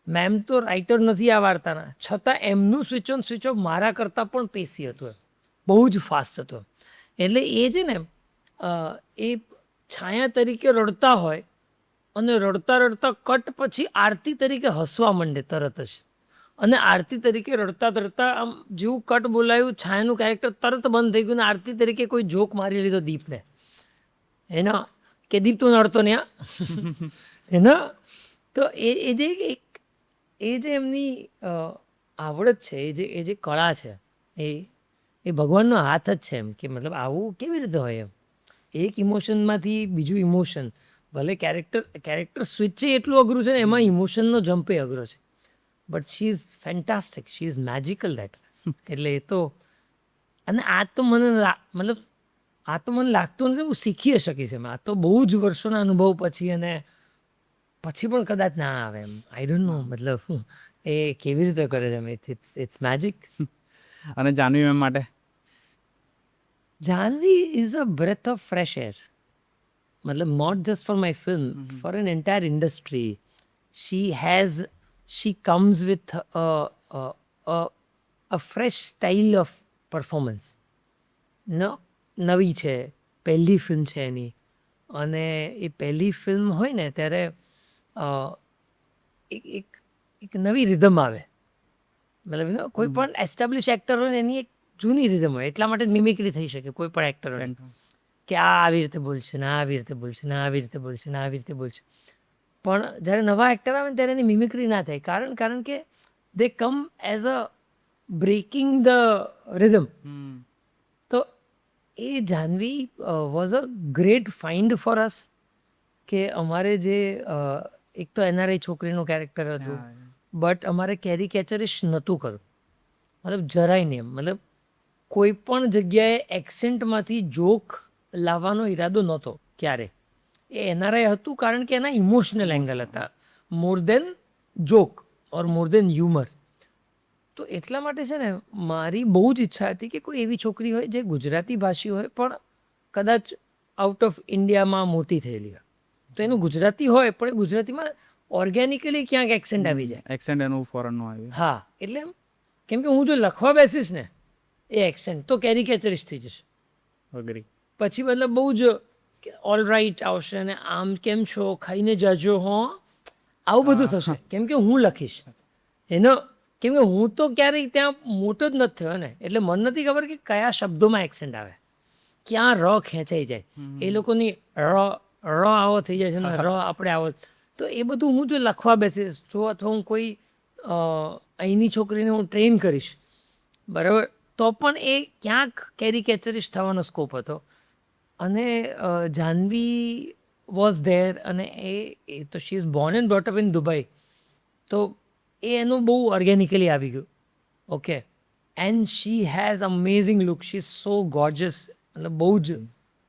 મેમ તો રાઇટર નથી આ વાર્તાના, છતાં એમનું સ્વિચ ઓન સ્વિચ ઓફ મારા કરતાં પણ પેસી હતું, બહુ જ ફાસ્ટ હતું. એટલે એ છે ને એ છાયા તરીકે રડતા હોય અને રડતા રડતા કટ પછી આરતી તરીકે હસવા માંડે તરત જ. અને આરતી તરીકે રડતા રડતા આમ જેવું કટ બોલાયું, છાયાનું કેરેક્ટર તરત બંધ થઈ ગયું ને આરતી તરીકે કોઈ જોક મારી લીધો દીપને એના કે દીપ તું નડતો ને એના. તો એ જે એમની આવડત છે, એ જે કળા છે, એ ભગવાનનો હાથ જ છે. એમ કે મતલબ આવું કેવી રીતે હોય એમ એક ઇમોશનમાંથી બીજું ઇમોશન. ભલે કેરેક્ટર સ્વિચ એટલું અઘરું છે ને, એમાં ઇમોશનનો જમ્પ એ અઘરો છે. But she is fantastic, she is magical that. એટલે એ તો, અને આ તો મને લાગતું નથી હું શીખી શકીશ એમ. આ તો બહુ જ વર્ષોના અનુભવ પછી અને પછી પણ કદાચ ના આવે એમ. આઈ ડોન્ટ નો મતલબ એ કેવી રીતે કરે છે એમ. It's magic. અને જાનવી મેમ માટે Janvi is a breath of fresh air. મતલબ not just for my film, for an entire industry. she comes with a fresh style of performance. નવી છે, પહેલી ફિલ્મ છે એની, અને એ પહેલી ફિલ્મ હોય ને ત્યારે એક નવી રિધમ આવે. મતલબ કોઈ પણ એસ્ટાબ્લિશ એક્ટર હોય ને એની એક જૂની રિધમ હોય, એટલા માટે મિમિક્રી થઈ શકે કોઈ પણ એક્ટર હોય કે આ આવી રીતે બોલશે ને આવી રીતે બોલશે ને આવી રીતે બોલશે ને આવી રીતે બોલશે. પણ જ્યારે નવા એક્ટર આવે ને ત્યારે એની મિમિક્રી ના થાય, કારણ કે they come as a breaking the rhythm. તો એ Janvi was a great find for us કે અમારે જે એક તો એનઆરઆઈ છોકરીનું કેરેક્ટર હતું, બટ અમારે કેરિકેચરિશ નહોતું કરવું. મતલબ જરાય નહીં એમ. મતલબ કોઈ પણ જગ્યાએ એક્સેન્ટમાંથી જોક લાવવાનો ઈરાદો નહોતો ક્યારે. એ એનઆરઆઈ હતું કારણ કે એના ઇમોશનલ એંગલ હતા, મોર દેન જોક ઓર મોર દેન હ્યુમર. તો એટલા માટે છે ને મારી બહુ જ ઈચ્છા હતી કે કોઈ એવી છોકરી હોય જે ગુજરાતી ભાષી હોય પણ કદાચ આઉટ ઓફ ઇન્ડિયામાં મોટી થયેલી હોય, તો એનું ગુજરાતી હોય પણ એ ગુજરાતીમાં ઓર્ગેનિકલી ક્યાંક એક્સેન્ટ આવી જાય. એક્સેન્ટ એનું ફોરેનનું આવ્યું. હા, એટલે કેમ કે હું જો લખવા બેસીશ ને એ એક્સેન્ટ તો કેરિકેચરિસ્ટ થઈ જશે. અગ્રી. પછી મતલબ બહુ જ ઓલ રાઇટ આવશે અને આમ કેમ છો, ખાઈને જાજો હો, આવું બધું થશે કેમ કે હું લખીશ એનો. કેમ કે હું તો ક્યારેય ત્યાં મોટો જ નથી થયો ને, એટલે મને નથી ખબર કે કયા શબ્દોમાં એક્સેન્ટ આવે, ક્યાં ર ખેંચાઈ જાય. એ લોકોની ર આવો થઈ જાય છે ને ર આપણે આવો. તો એ બધું હું જો લખવા બેસીશ જો, અથવા હું કોઈ અહીંની છોકરીને હું ટ્રેન કરીશ બરાબર, તો પણ એ ક્યાંક કેરિકેચરિશ થવાનો સ્કોપ હતો. અને જાનવી વોઝ ધેર, અને એ તો she is born and brought up in Dubai, તો એ એનું બહુ ઓર્ગેનિકલી આવી ગયું. Okay, and she has amazing look, she is so gorgeous. મતલબ બહુ જ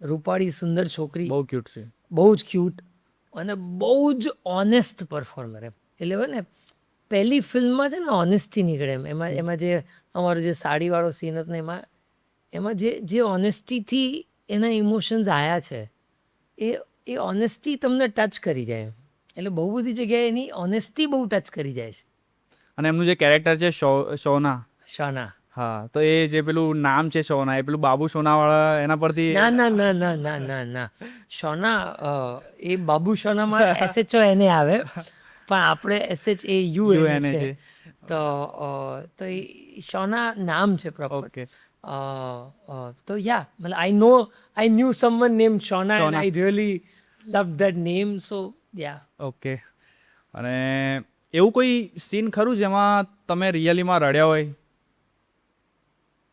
રૂપાળી સુંદર છોકરી, બહુ ક્યુટ છે. બહુ જ ક્યુટ અને બહુ જ ઓનેસ્ટ પરફોર્મર એમ. એટલે હોય ને પહેલી ફિલ્મમાં છે ને ઓનેસ્ટી નીકળે એમાં જે અમારો જે સાડીવાળો સીન હતો ને એમાં જે ઓનેસ્ટીથી એના ઇમોશન્સ આવ્યા છે એ ઓનેસ્ટી તમને ટચ કરી જાય એટલે બહુ બધી જગ્યાએ એની ઓનેસ્ટી બહુ ટચ કરી જાય છે. અને એમનું જે કેરેક્ટર છે શોના, શાના હા, તો એ જે પેલું નામ છે શોના, એ પેલું બાબુ સોનાવાળા એના પરથી ના ના ના ના ના ના ના શોના એ બાબુ શોનામાં SHO એને આવે પણ આપણે SHAU એને છે. તો એ શોના નામ છે પ્રોપર. ઓકે. તો યા મતલબ આઈ ન્યૂ સમવન નેમ શોના and Shauna. I really love that name so yeah. Okay. અને એવું કોઈ સીન ખરું જેમાં તમે રિયલીમાં રડ્યા હોય,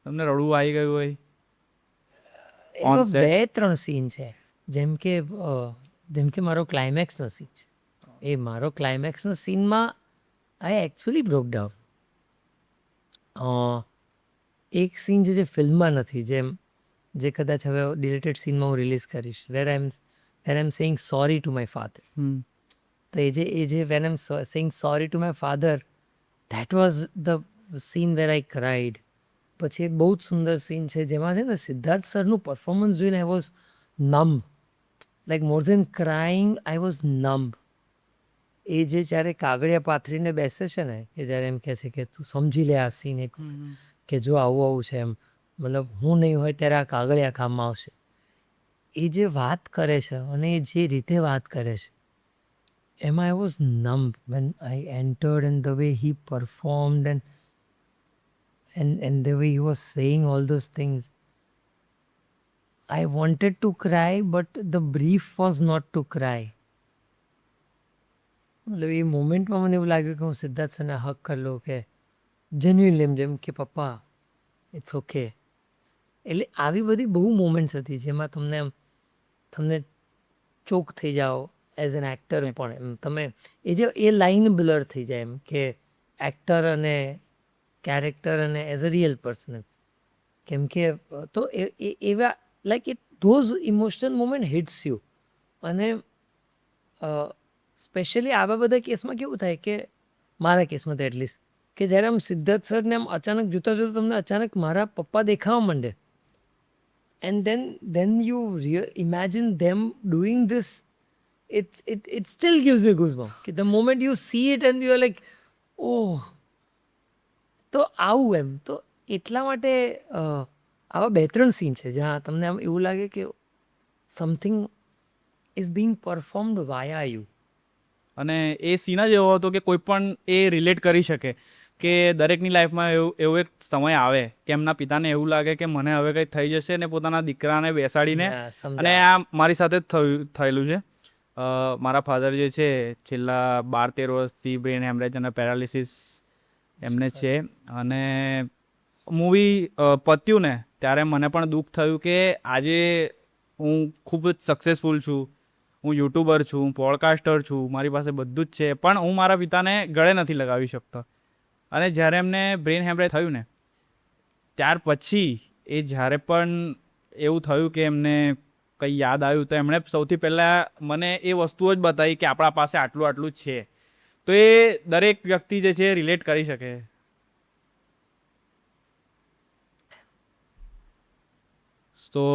તમને રડવું આવી ગયું હોય? On એમાં set. 2-3 સીન છે જેમ કે મારો ક્લાઇમેક્સનો સીન છે. એ મારો ક્લાઇમેક્સનો સીનમાં આઈ એકચ્યુઅલી બ્રોક ડાઉન. એક સીન છે જે ફિલ્મમાં નથી, જે કદાચ હવે ડિલેટેડ સીનમાં હું રિલીઝ કરીશ, where I am saying sorry to my father. તો એ જે when I am saying sorry to my father, that was the scene where I cried. પછી એક બહુ જ સુંદર સીન છે જેમાં છે ને સિદ્ધાર્થ સરનું પરફોર્મન્સ જોઈને I was numb, like more than crying I was numb. એ જે જ્યારે કાગળિયા પાથરીને બેસે છે ને કે જ્યારે એમ કહે છે કે તું સમજી લે આ સીન એક કે જો આવું છે એમ, મતલબ હું નહીં હોય ત્યારે આ કાગળિયા કામમાં આવશે. એ જે વાત કરે છે અને એ જે રીતે વાત કરે છે એમાં I was numb when I entered and the way he performed and the way he was saying all those things. I wanted to cry, but the brief was not to cry. મતલબ એ મોમેન્ટમાં મને એવું લાગ્યું કે હું સિદ્ધાર્થ સરને હક કરી લઉં કે જેન્યુઅનલી જેમ કે પપ્પા ઇટ્સ ઓકે. એટલે આવી બધી બહુ મોમેન્ટ્સ હતી જેમાં તમને ચોક થઈ જાઓ એઝ એન એક્ટર પણ એમ તમે એ લાઈન બ્લર થઈ જાય એમ કે એક્ટર અને કેરેક્ટર અને એઝ અ રિયલ પર્સન. કેમ કે તો એવા like those emotional moment hits you. અને સ્પેશિયલી આવા બધા કેસમાં કેવું થાય કે મારા કેસમાં તો એટલીસ્ટ કે જ્યારે આમ સિદ્ધાર્થ સરને આમ અચાનક જોતા જોતા તમને અચાનક મારા પપ્પા દેખાવા માંડે and then you imagine them doing this, it still gives me goosebumps. The moment you see it and you are like, oh. તો આવું એમ તો એટલા માટે આવા 2-3 સીન છે જ્યાં તમને આમ એવું લાગે કે something is Bing performed via you. અને એ સીન જ એવો હતો કે કોઈ પણ એ રિલેટ કરી શકે કે દરેકની લાઈફમાં એવો એક સમય આવે કે એમના પિતાને એવું લાગે કે મને હવે કંઈ થઈ જશે ને પોતાના દીકરાને બેસાડીને, અને આ મારી સાથે જ થયેલું છે. મારા ફાધર જે છે છેલ્લા 12-13 વર્ષથી બ્રેન હેમરેજ અને પેરાલિસિસ એમને છે. અને મૂવી પત્યું ને ત્યારે મને પણ દુઃખ થયું કે આજે હું ખૂબ જ સક્સેસફુલ છું, હું યુટ્યુબર છું, પોડકાસ્ટર છું, મારી પાસે બધું જ છે, પણ હું મારા પિતાને ગળે નથી લગાવી શકતો. અને જ્યારે એમને બ્રેન હેમરેજ થયું ને ત્યાર પછી એ જ્યારે પણ એવું થયું કે એમને કંઈ યાદ આવ્યું તો એમણે સૌથી પહેલાં મને એ વસ્તુઓ જ બતાવી કે આપણા પાસે આટલું આટલું છે. તો એ દરેક વ્યક્તિ જે છે રિલેટ કરી શકે. તો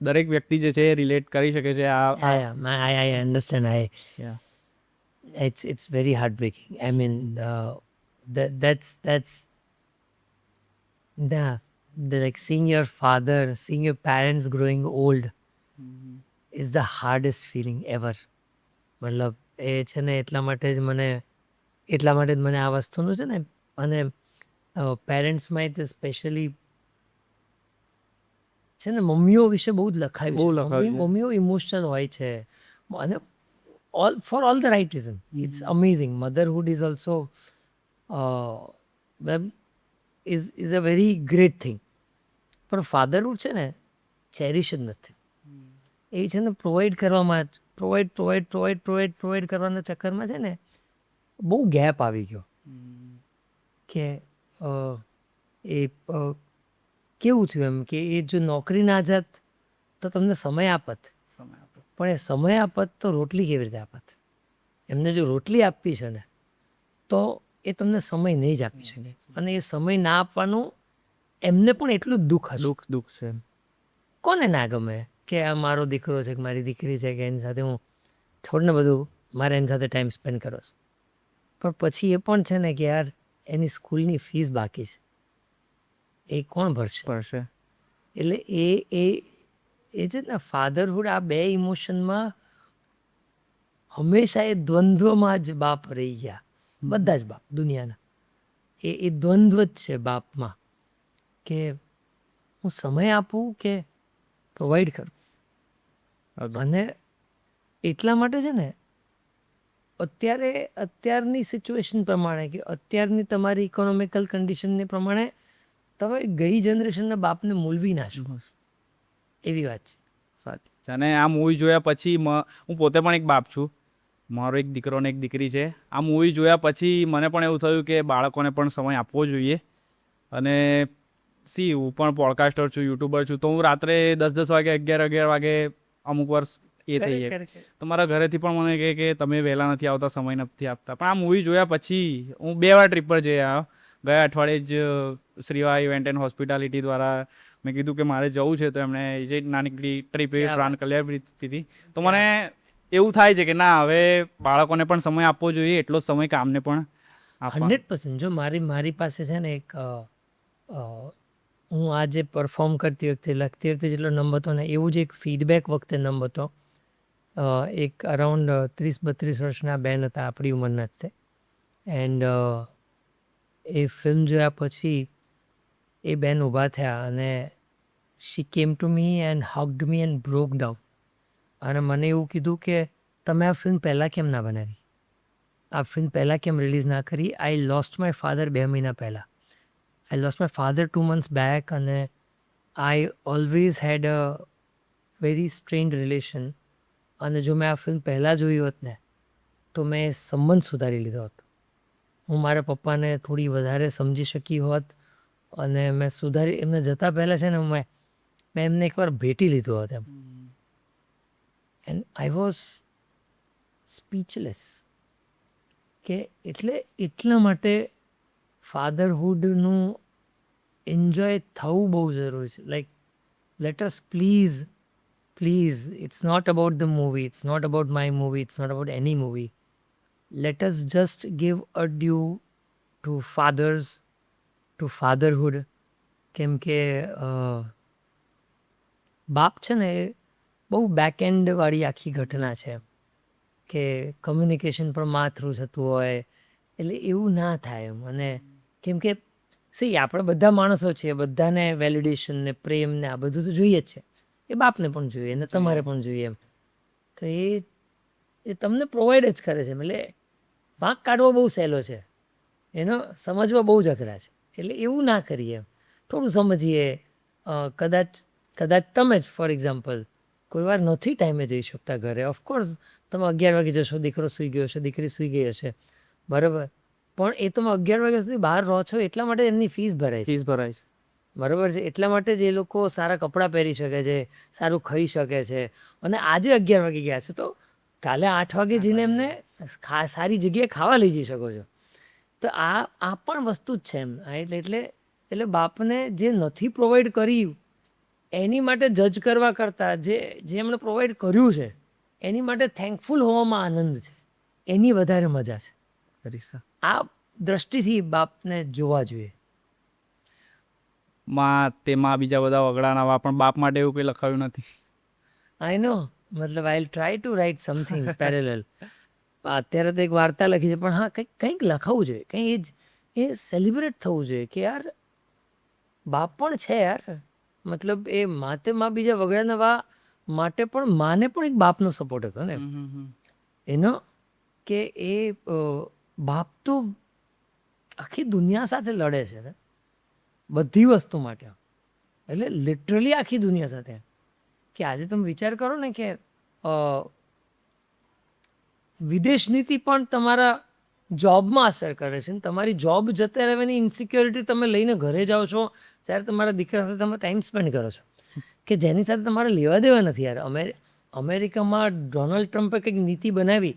દરેક વ્યક્તિ જે છે રિલેટ કરી શકે છે આ. I understand. Yeah. It's very heartbreaking. I mean, that's the like seeing your father, seeing your parents growing old is the hardest feeling ever. મતલબ એ છે ને એટલા માટે જ મને આ વસ્તુનું છે ને, અને પેરેન્ટ્સમાં તે સ્પેશિયલી છે ને મમ્મીઓ વિશે બહુ જ લખાયું છે. મમ્મીઓ ઇમોશનલ હોય છે અને for all the right reason. It's amazing. Motherhood is also is a very great thing. પણ ફાધરહુડ છે ને ચેરિશ જ નથી. એ છે ને પ્રોવાઈડ કરવાના ચક્કરમાં છે ને બહુ ગેપ આવી ગયો કે એ કેવું થયું એમ કે એ જો નોકરી ના જાત તો તમને સમય આપત, પણ એ સમય આપત તો રોટલી કેવી રીતે આપત. એમને જો રોટલી આપવી છે ને તો એ તમને સમય નહીં જ આપી શકે, અને એ સમય ના આપવાનું એમને પણ એટલું જ દુઃખ હશે. દુઃખ છે. કોને ના ગમે કે આ મારો દીકરો છે કે મારી દીકરી છે કે એની સાથે હું થોડને બધું મારે એની સાથે ટાઈમ સ્પેન્ડ કરો છે, પણ પછી એ પણ છે ને કે યાર એની સ્કૂલની ફીસ બાકી છે, એ કોણ ભરશે? પડશે. એટલે એ છે ને ફાધરહુડ, આ બે ઇમોશનમાં હંમેશા એ દ્વંદ્વમાં જ બાપ રહી ગયા, બધા જ બાપ દુનિયાના. એ દ્વંદ્વ જ છે બાપમાં, કે હું સમય આપું કે પ્રોવાઈડ કરું. અને એટલા માટે છે ને અત્યારની સિચ્યુએશન પ્રમાણે કે અત્યારની તમારી ઇકોનોમિકલ કન્ડિશનને પ્રમાણે તમે ગઈ જનરેશનના બાપને મૂલવી ના શકો, એવી વાત છે. સાચી છે. અને આ મૂવી જોયા પછી હું પોતે પણ એક બાપ છું, મારો એક દીકરો ને એક દીકરી છે. આ મૂવી જોયા પછી મને પણ એવું થયું કે બાળકોને પણ સમય આપવો જોઈએ. અને હું પણ પોડકાસ્ટર છું, યુટ્યુબર છું, તો હું રાત્રે 10 વાગે 11 વાગે અમુક વર્ષ એ થઈ જાય તો મારા ઘરેથી પણ મને કહે કે તમે વહેલા નથી આવતા, સમય નથી આપતા. પણ આ મૂવી જોયા પછી હું 2 વાર ટ્રીપ પર જઈ આવ્યો. ગયા અઠવાડિયે જ શ્રીવા ઇવેન્ટ એન્ડ હોસ્પિટાલિટી દ્વારા મેં કીધું કે મારે જવું છે, તો એમણે જે નાનકડી ટ્રીપ એવી પ્લાન કરી આપી હતી. તો મને એવું થાય છે કે ના, હવે બાળકોને પણ સમય આપવો જોઈએ, એટલો જ સમય કામને પણ 100%. જો મારી પાસે છે ને એક હું આજે પરફોર્મ કરતી વખતે લખતી વખતે જેટલો નંબર હતો ને એવું જ એક ફીડબેક વખતે નંબર હતો. એક અરાઉન્ડ 30-32 વર્ષના બેન હતા, આપણી ઉંમરના જ તે. એન્ડ એ ફિલ્મ જોયા પછી એ બેન ઊભા થયા અને she came to me and hugged me and broke down. અને મને એવું કીધું કે તમે આ ફિલ્મ પહેલાં કેમ ના બનાવી, આ ફિલ્મ પહેલાં કેમ રિલીઝ ના કરી? આઈ લોસ્ટ માય ફાધર 2 મહિના પહેલાં. I lost my father 2 months back, અને I always had a very strained relation. અને જો મેં આ ફિલ્મ પહેલાં જોઈ હોત ને તો મેં સંબંધ સુધારી લીધો હોત, હું મારા પપ્પાને થોડી વધારે સમજી શકી હોત, અને મેં સુધારી એમને જતાં પહેલાં છે ને મેં એમને એકવાર ભેટી લીધો હોત એમ. And I was speechless. કે એટલા માટે ફાધરહુડનું એન્જોય થવું બહુ જરૂરી છે. Like let us please, it's not about the movie, it's not about my movie, it's not about any movie. Let us just give a due to fathers, to fatherhood. કેમ કે બાપ છે ને એ બહુ બેકએન્ડ વાળી આખી ઘટના છે, કે કમ્યુનિકેશન પણ મા થ્રુ થતું હોય, એટલે એવું ના થાય એમ. અને કેમ કે આપણે બધા માણસો છીએ, બધાને વેલિડેશન ને પ્રેમ ને આ બધું તો જોઈએ જ છે, એ બાપને પણ જોઈએ અને તમારે પણ જોઈએ એમ. તો એ તમને પ્રોવાઈડ જ કરે છે. એટલે વાંક કાઢવો બહુ સહેલો છે, એનો સમજવા બહુ જ અઘરા છે. એટલે એવું ના કરીએ એમ, થોડું સમજીએ. કદાચ તમે જ ફોર એક્ઝામ્પલ કોઈ વાર નથી ટાઈમે જઈ શકતા ઘરે, ઓફકોર્સ તમે 11 વાગે જશો, દીકરો સૂઈ ગયો હશે, દીકરી સૂઈ ગઈ હશે, બરાબર, પણ એ તમે 11 વાગ્યા સુધી બહાર રહો છો એટલા માટે એમની ફીસ ભરાય છે, બરાબર છે. એટલા માટે જ એ લોકો સારા કપડાં પહેરી શકે છે, સારું ખાઈ શકે છે. અને આજે 11 વાગે ગયા છે તો કાલે 8 વાગે જઈને એમને સારી જગ્યાએ ખાવા લઈ જઈ શકો છો. તો આ પણ વસ્તુ જ છે એમ. એટલે બાપને જે નથી પ્રોવાઈડ કર્યું એની માટે જજ કરવા કરતાં જે એમણે પ્રોવાઈડ કર્યું છે એની માટે થેન્કફુલ હોવામાં આનંદ છે, એની વધારે મજા છે. આ દ્રષ્ટિથી બાપને જોવા જોઈએ. તેમાં બીજા બધા વગડાના પણ બાપ માટે એવું કંઈ લખાયું નથી. આઈ નો, મતલબ I try to write something parallel. અત્યારે તો એક વાર્તા લખી છે, પણ હા કંઈક લખાવું જોઈએ, કંઈ એ સેલિબ્રેટ થવું જોઈએ કે યાર બાપ પણ છે યાર. મતલબ એ માં બીજા વગડાના વા માટે પણ માને પણ એક બાપનો સપોર્ટ હતો ને એનો, કે એ બાપ તો આખી દુનિયા સાથે લડે છે ને બધી વસ્તુ માટે. એટલે લિટરલી આખી દુનિયા સાથે. કે આજે તમે વિચાર કરો ને કે વિદેશ નીતિ પણ તમારા જોબમાં અસર કરે છે. તમારી જોબ જતા રહેવાની ઇન્સિક્યોરિટી તમે લઈને ઘરે જાઓ છો ત્યારે તમારા દીકરા સાથે તમે ટાઈમ સ્પેન્ડ કરો છો, કે જેની સાથે તમારે લેવા દેવા નથી યાર. અમેરિકામાં ડોનાલ્ડ ટ્રમ્પે કંઈક નીતિ બનાવી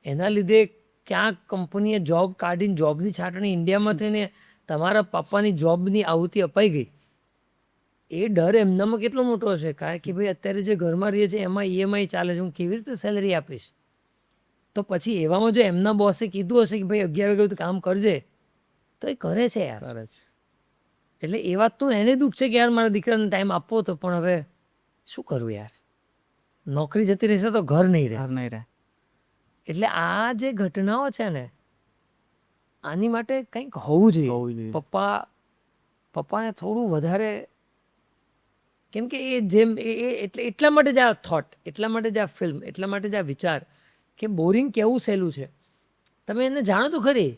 એના લીધે ક્યાંક કંપનીએ જોબ કાઢીને જોબની છાટણી ઇન્ડિયામાં થઈને તમારા પપ્પાની જોબની આહુતિ અપાઈ ગઈ, એ ડર એમનામાં કેટલો મોટો હશે, કારણ કે ભાઈ અત્યારે જે ઘરમાં રહીએ છીએ એમાં ઈએમઆઈ ચાલે છે, હું કેવી રીતે સેલરી આપીશ. તો પછી એવામાં જો એમના બોસે કીધું હશે કે ભાઈ 11 વાગે કામ કરજે, તો એ કરે છે યાર. કરે છે. એટલે એ વાત તો એને દુઃખ છે કે યાર મારા દીકરાને ટાઈમ આપવો હતો, પણ હવે શું કરું યાર, નોકરી જતી રહેશે તો ઘર નહીં રહે. ઘર નહીં રહે. એટલે આ જે ઘટનાઓ છે ને, આની માટે કંઈક હોવું જોઈએ. પપ્પાને થોડું વધારે, કેમ કે એ જેમ એટલા માટે જ આ થોટ, એટલા માટે જ આ ફિલ્મ, એટલા માટે જ આ વિચાર કે બોરિંગ કેવું સહેલું છે. તમે એને જાણો તો ખરી,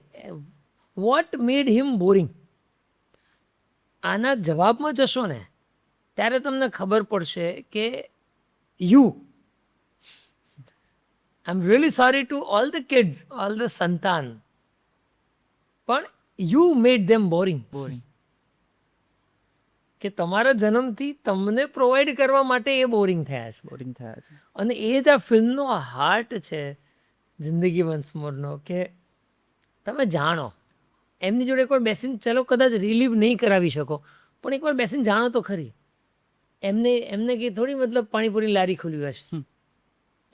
વોટ મેડ હિમ બોરિંગ. આના જવાબમાં જશો ને ત્યારે તમને ખબર પડશે કે you, I am really sorry to all the kids, all the સંતાન, પણ યુ મેડ ધેમ બોરિંગ. કે તમારા જન્મથી તમને પ્રોવાઈડ કરવા માટે એ બોરિંગ થયા છે. બોરિંગ થયા છે. અને એ જ આ ફિલ્મનો હાર્ટ છે જિંદગી વન્સ મોરનો, કે તમે જાણો એમની જોડે એકવાર બેસીને, ચલો કદાચ રિલીવ નહીં કરાવી શકો, પણ એકવાર બેસીને જાણો તો ખરી. એમને કે થોડી મતલબ પાણીપુરી લારી ખોલ્યું હશે.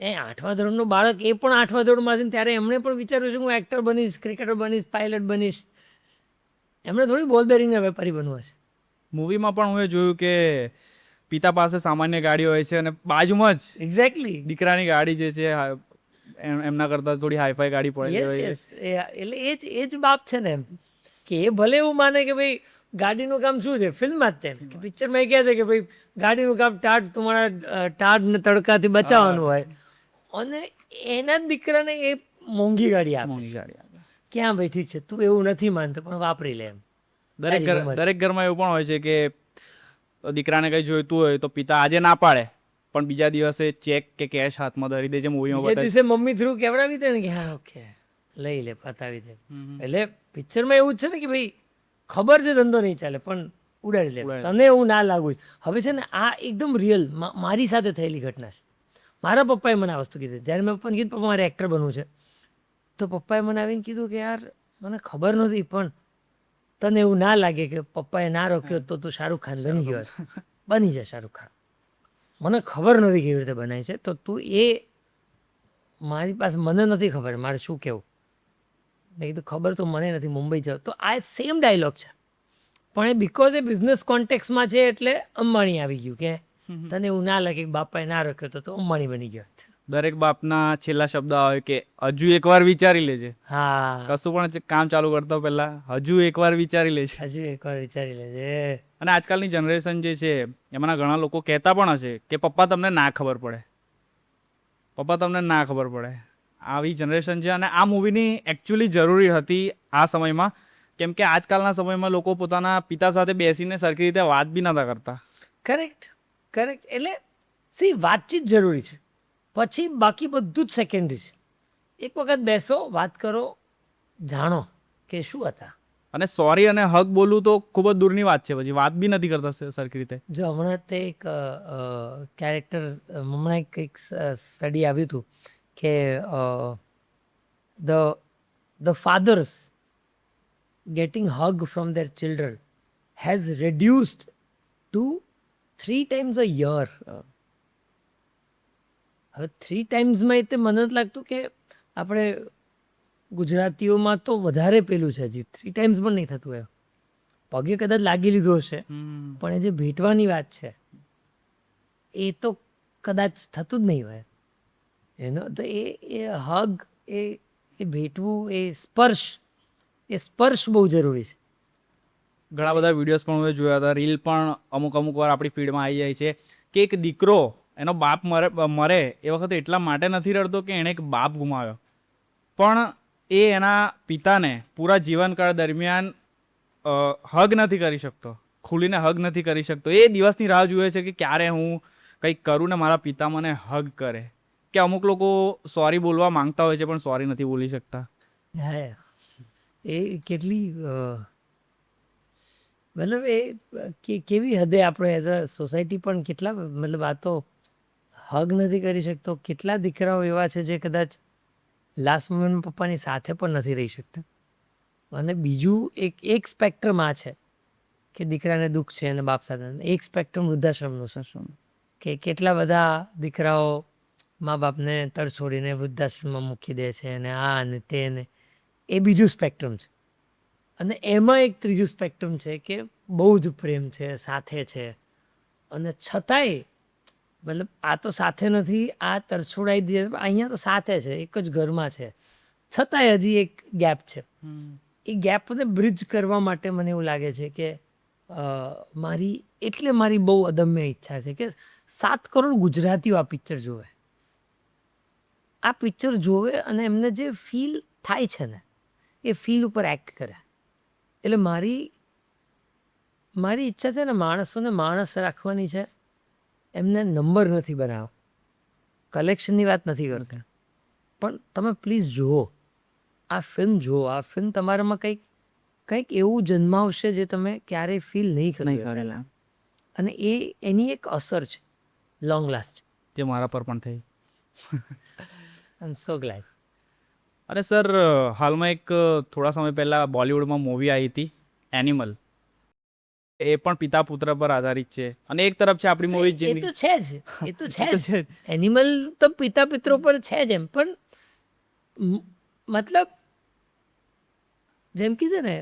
એ 8મા ધોરણનું બાળક, એ પણ 8મા ધોરણમાં છે ને ત્યારે એમણે પણ વિચાર્યું છે હું એક્ટર બનીશ, ક્રિકેટર બનીશ, પાયલટ બનીશ. એમણે થોડી બોલ બેરિંગના વેપારી બનવું હશે. મૂવીમાં પણ હું એ જોયું કે પિતા પાસે સામાન્ય ગાડી હોય છે અને બાજુમાં જ એક્ઝેક્ટલી. દીકરાની ગાડી જે છે એમના કરતાં થોડી હાઈફાઈ ગાડી પડે યસ યસ. એટલે એ જ બાપ છે ને એમ, કે એ ભલે એવું માને કે ભાઈ ગાડીનું કામ શું છે, ફિલ્મમાં જ તેમ કે પિક્ચરમાં એ કહે છે કે ભાઈ ગાડીનું કામ ટાઢ ને તડકાથી બચાવવાનું હોય, અને એના જ દીકરાને એ મોંઘી ગાડી આપે. મોંઘી ગાડી આવે. ક્યાં ભાઈ ઠીક છે, તું એવું નથી માનતો પણ વાપરી લે એમ. દરેક ઘરમાં એવું પણ હોય છે કે દીકરાને કંઈ જોઈતું હોય તો પિતા આજે ના પાડે, પણ બીજા દિવસે ચેક કે કેશ હાથમાં ધરી દે છે. મૂવીમાં બીજા બતાવે દિવસે મમ્મી થ્રુ કેવડાવી દે ને કે હા ઓકે લઈ લે, પતાવી દે. એટલે પિક્ચરમાં એવું જ છે ને કે ભાઈ ખબર છે ધંધો નહીં ચાલે પણ ઉડાડી લે, તને એવું ના લાગવું. હવે છે ને આ એકદમ રિયલ મારી સાથે થયેલી ઘટના છે. મારા પપ્પાએ મને આ વસ્તુ કીધી, જ્યારે મેં પપ્પાને કીધું પપ્પા મારે એક્ટર બનવું છે, તો પપ્પાએ મને આવીને કીધું કે યાર મને ખબર નથી, પણ તને એવું ના લાગે કે પપ્પાએ ના રોક્યો તો તું શાહરૂખ ખાન બની ગયો હોત? બની જાય શાહરૂખ ખાન. મને ખબર નથી કેવી રીતે બનાય છે, તો તું એ મારી પાસે, મને નથી ખબર મારે શું કહેવું. મેં કીધું ખબર તો મને નથી, મુંબઈ જાવ. તો આ સેમ ડાયલોગ છે, પણ એ બિકોઝ એ બિઝનેસ કોન્ટેક્સમાં છે એટલે અંબાણી આવી ગયું કે તને એવું ના લાગે કે બાપાએ ના રાખ્યો તો અંબાણી બની ગયો. દરેક બાપના છેલ્લા શબ્દ આવે કે હજુ એકવાર વિચારી લેજે. હા, કશું પણ કામ ચાલુ કરતા પહેલા હજુ એકવાર વિચારી લેજે. હજુ એકવાર વિચારી લેજે. અને આજકાલની જનરેશન જે છે એમાંના ઘણા લોકો કહેતા પણ હશે કે પપ્પા તમને ના ખબર પડે, પપ્પા તમને ના ખબર પડે. આવી જનરેશન છે અને આ મૂવીની એકચ્યુઅલી જરૂરી હતી આ સમયમાં, કેમ કે આજકાલના સમયમાં લોકો પોતાના પિતા સાથે બેસીને સરખી રીતે વાત બી નતા કરતા. કરેક્ટ. એટલે વાતચીત જરૂરી છે, પછી બાકી બધું જ સેકન્ડરી છે. એક વખત બેસો, વાત કરો, જાણો કે શું હતા. અને સોરી અને હક બોલવું તો ખૂબ જ દૂરની વાત છે, પછી વાત બી નથી કરતા સરખી રીતે. જો હમણાં તે એક કેરેક્ટર, હમણાં એક સ્ટડી આવ્યું હતું કે the fathers getting hug from their children has reduced to 3 times a year. હવે 3 ટાઈમ્સમાં એ મને નથી લાગતું કે આપણે ગુજરાતીઓમાં તો વધારે પેલું છે, હજી 3 ટાઈમ્સ પણ નહીં થતું. એ પગે કદાચ લાગી લીધું હશે, પણ એ જે ભેટવાની વાત છે એ તો કદાચ થતું જ નહીં હોય એનો. તો એ હગ, એ ભેટવું, એ સ્પર્શ બહુ જરૂરી છે. ઘણા બધા વિડીયોઝ પણ મેં જોયા હતા, રીલ પણ અમુક વાર આપણી ફીડમાં આવી જાય છે કે એક દીકરો એનો બાપ મરે એ વખતે એટલા માટે નથી રડતો કે એણે એક બાપ ગુમાવ્યો, પણ એ એના પિતાને પૂરા જીવનકાળ દરમિયાન હગ નથી કરી શકતો, ખુલીને હગ નથી કરી શકતો. એ દિવસની રાહ જુએ છે કે ક્યારે હું કંઈક કરું ને મારા પિતા મને હગ કરે. કે અમુક લોકો સોરી બોલવા માંગતા હોય છે પણ સોરી નથી બોલી શકતા. હા, એ કેટલી મતલબ એ કેવી હદે આપણે એઝ અ સોસાયટી પણ કેટલા મતલબ આ તો હગ નથી કરી શકતો. કેટલા દીકરાઓ એવા છે જે કદાચ લાસ્ટ મોમેન્ટમાં પપ્પાની સાથે પણ નથી રહી શકતા. અને બીજું એક સ્પેક્ટ્રમ આ છે કે દીકરાને દુઃખ છે અને બાપ સાથે, એક સ્પેક્ટ્રમ વૃદ્ધાશ્રમનું છે કે કેટલા બધા દીકરાઓ મા બાપને તરછોડીને વૃદ્ધાશ્રમમાં મૂકી દે છે અને આ અને તે ને, એ બીજું સ્પેક્ટ્રમ છે. અને એમાં એક ત્રીજું સ્પેક્ટ્રમ છે કે બહુ જ પ્રેમ છે, સાથે છે, અને છતાંય મતલબ આ તો સાથે નથી, આ તરછોડાઈ દે, અહીંયા તો સાથે છે, એક જ ઘરમાં છે, છતાંય હજી એક ગેપ છે. એ ગેપને બ્રિજ કરવા માટે મને એવું લાગે છે કે મારી બહુ અદમ્ય ઈચ્છા છે કે 7 કરોડ ગુજરાતીઓ આ પિક્ચર જોવે, આ પિક્ચર જોવે અને એમને જે ફીલ થાય છે ને એ ફીલ ઉપર એક્ટ કરે. એટલે મારી ઈચ્છા છે ને માણસોને માણસ રાખવાની છે, એમને નંબર નથી બનાવવા, કલેક્શનની વાત નથી કરતા, પણ તમે પ્લીઝ જુઓ આ ફિલ્મ, જુઓ આ ફિલ્મ, તમારામાં કંઈક એવું જન્માવશે જે તમે ક્યારેય ફીલ નહીં કરેલા. અને એની એક અસર છે લોંગ લાસ્ટ. જે મારા પર પણ થઈ. આઈ એમ સો ગ્લેડ. અરે સર, હાલમાં એક થોડા સમય પહેલાં બોલિવૂડમાં મૂવી આવી હતી એનિમલ. એ પણ પિતા પુત્ર પર આધારિત છે અને એક તરફ છે આપણી મૂવી એ જિંદગી. તો છે જ, એ તો છે જ. એનિમલ તો પિતા પિત્રો પર છે જ એમ, પણ મતલબ જેમ કીધું ને,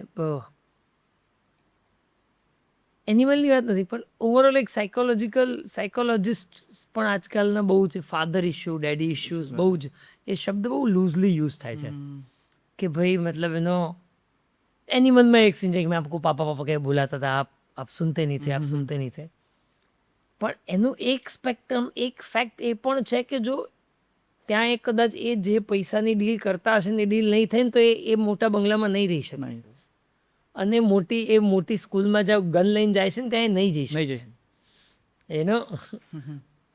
એનિમલની વાત નથી, પણ ઓવરઓલ એક સાયકોલોજિસ્ટ પણ આજકાલના બહુ છે. ફાધર ઇશ્યુ, ડેડી ઇશ્યુઝ, બહુ જ એ શબ્દ બહુ લૂઝલી યુઝ થાય છે કે ભાઈ મતલબ એનો એનિમલમાં એક સીન છે કે મેં આપકો પાપા પાપા કહે બોલાતા હતા, આપ સુનતે નહીં થે, આપ સુનતે નહીં થે. પણ એનું એક સ્પેક્ટ્રમ, એક ફેક્ટ એ પણ છે કે જો ત્યાં એ કદાચ એ જે પૈસાની ડીલ કરતા હશે ને એ ડીલ નહીં થાય ને તો એ મોટા બંગલામાં નહીં રહી શકે. અને મોટી સ્કૂલમાં જ્યાં ગન લઈને જાય છે ને ત્યાં એ નહીં જઈ શકે. એનો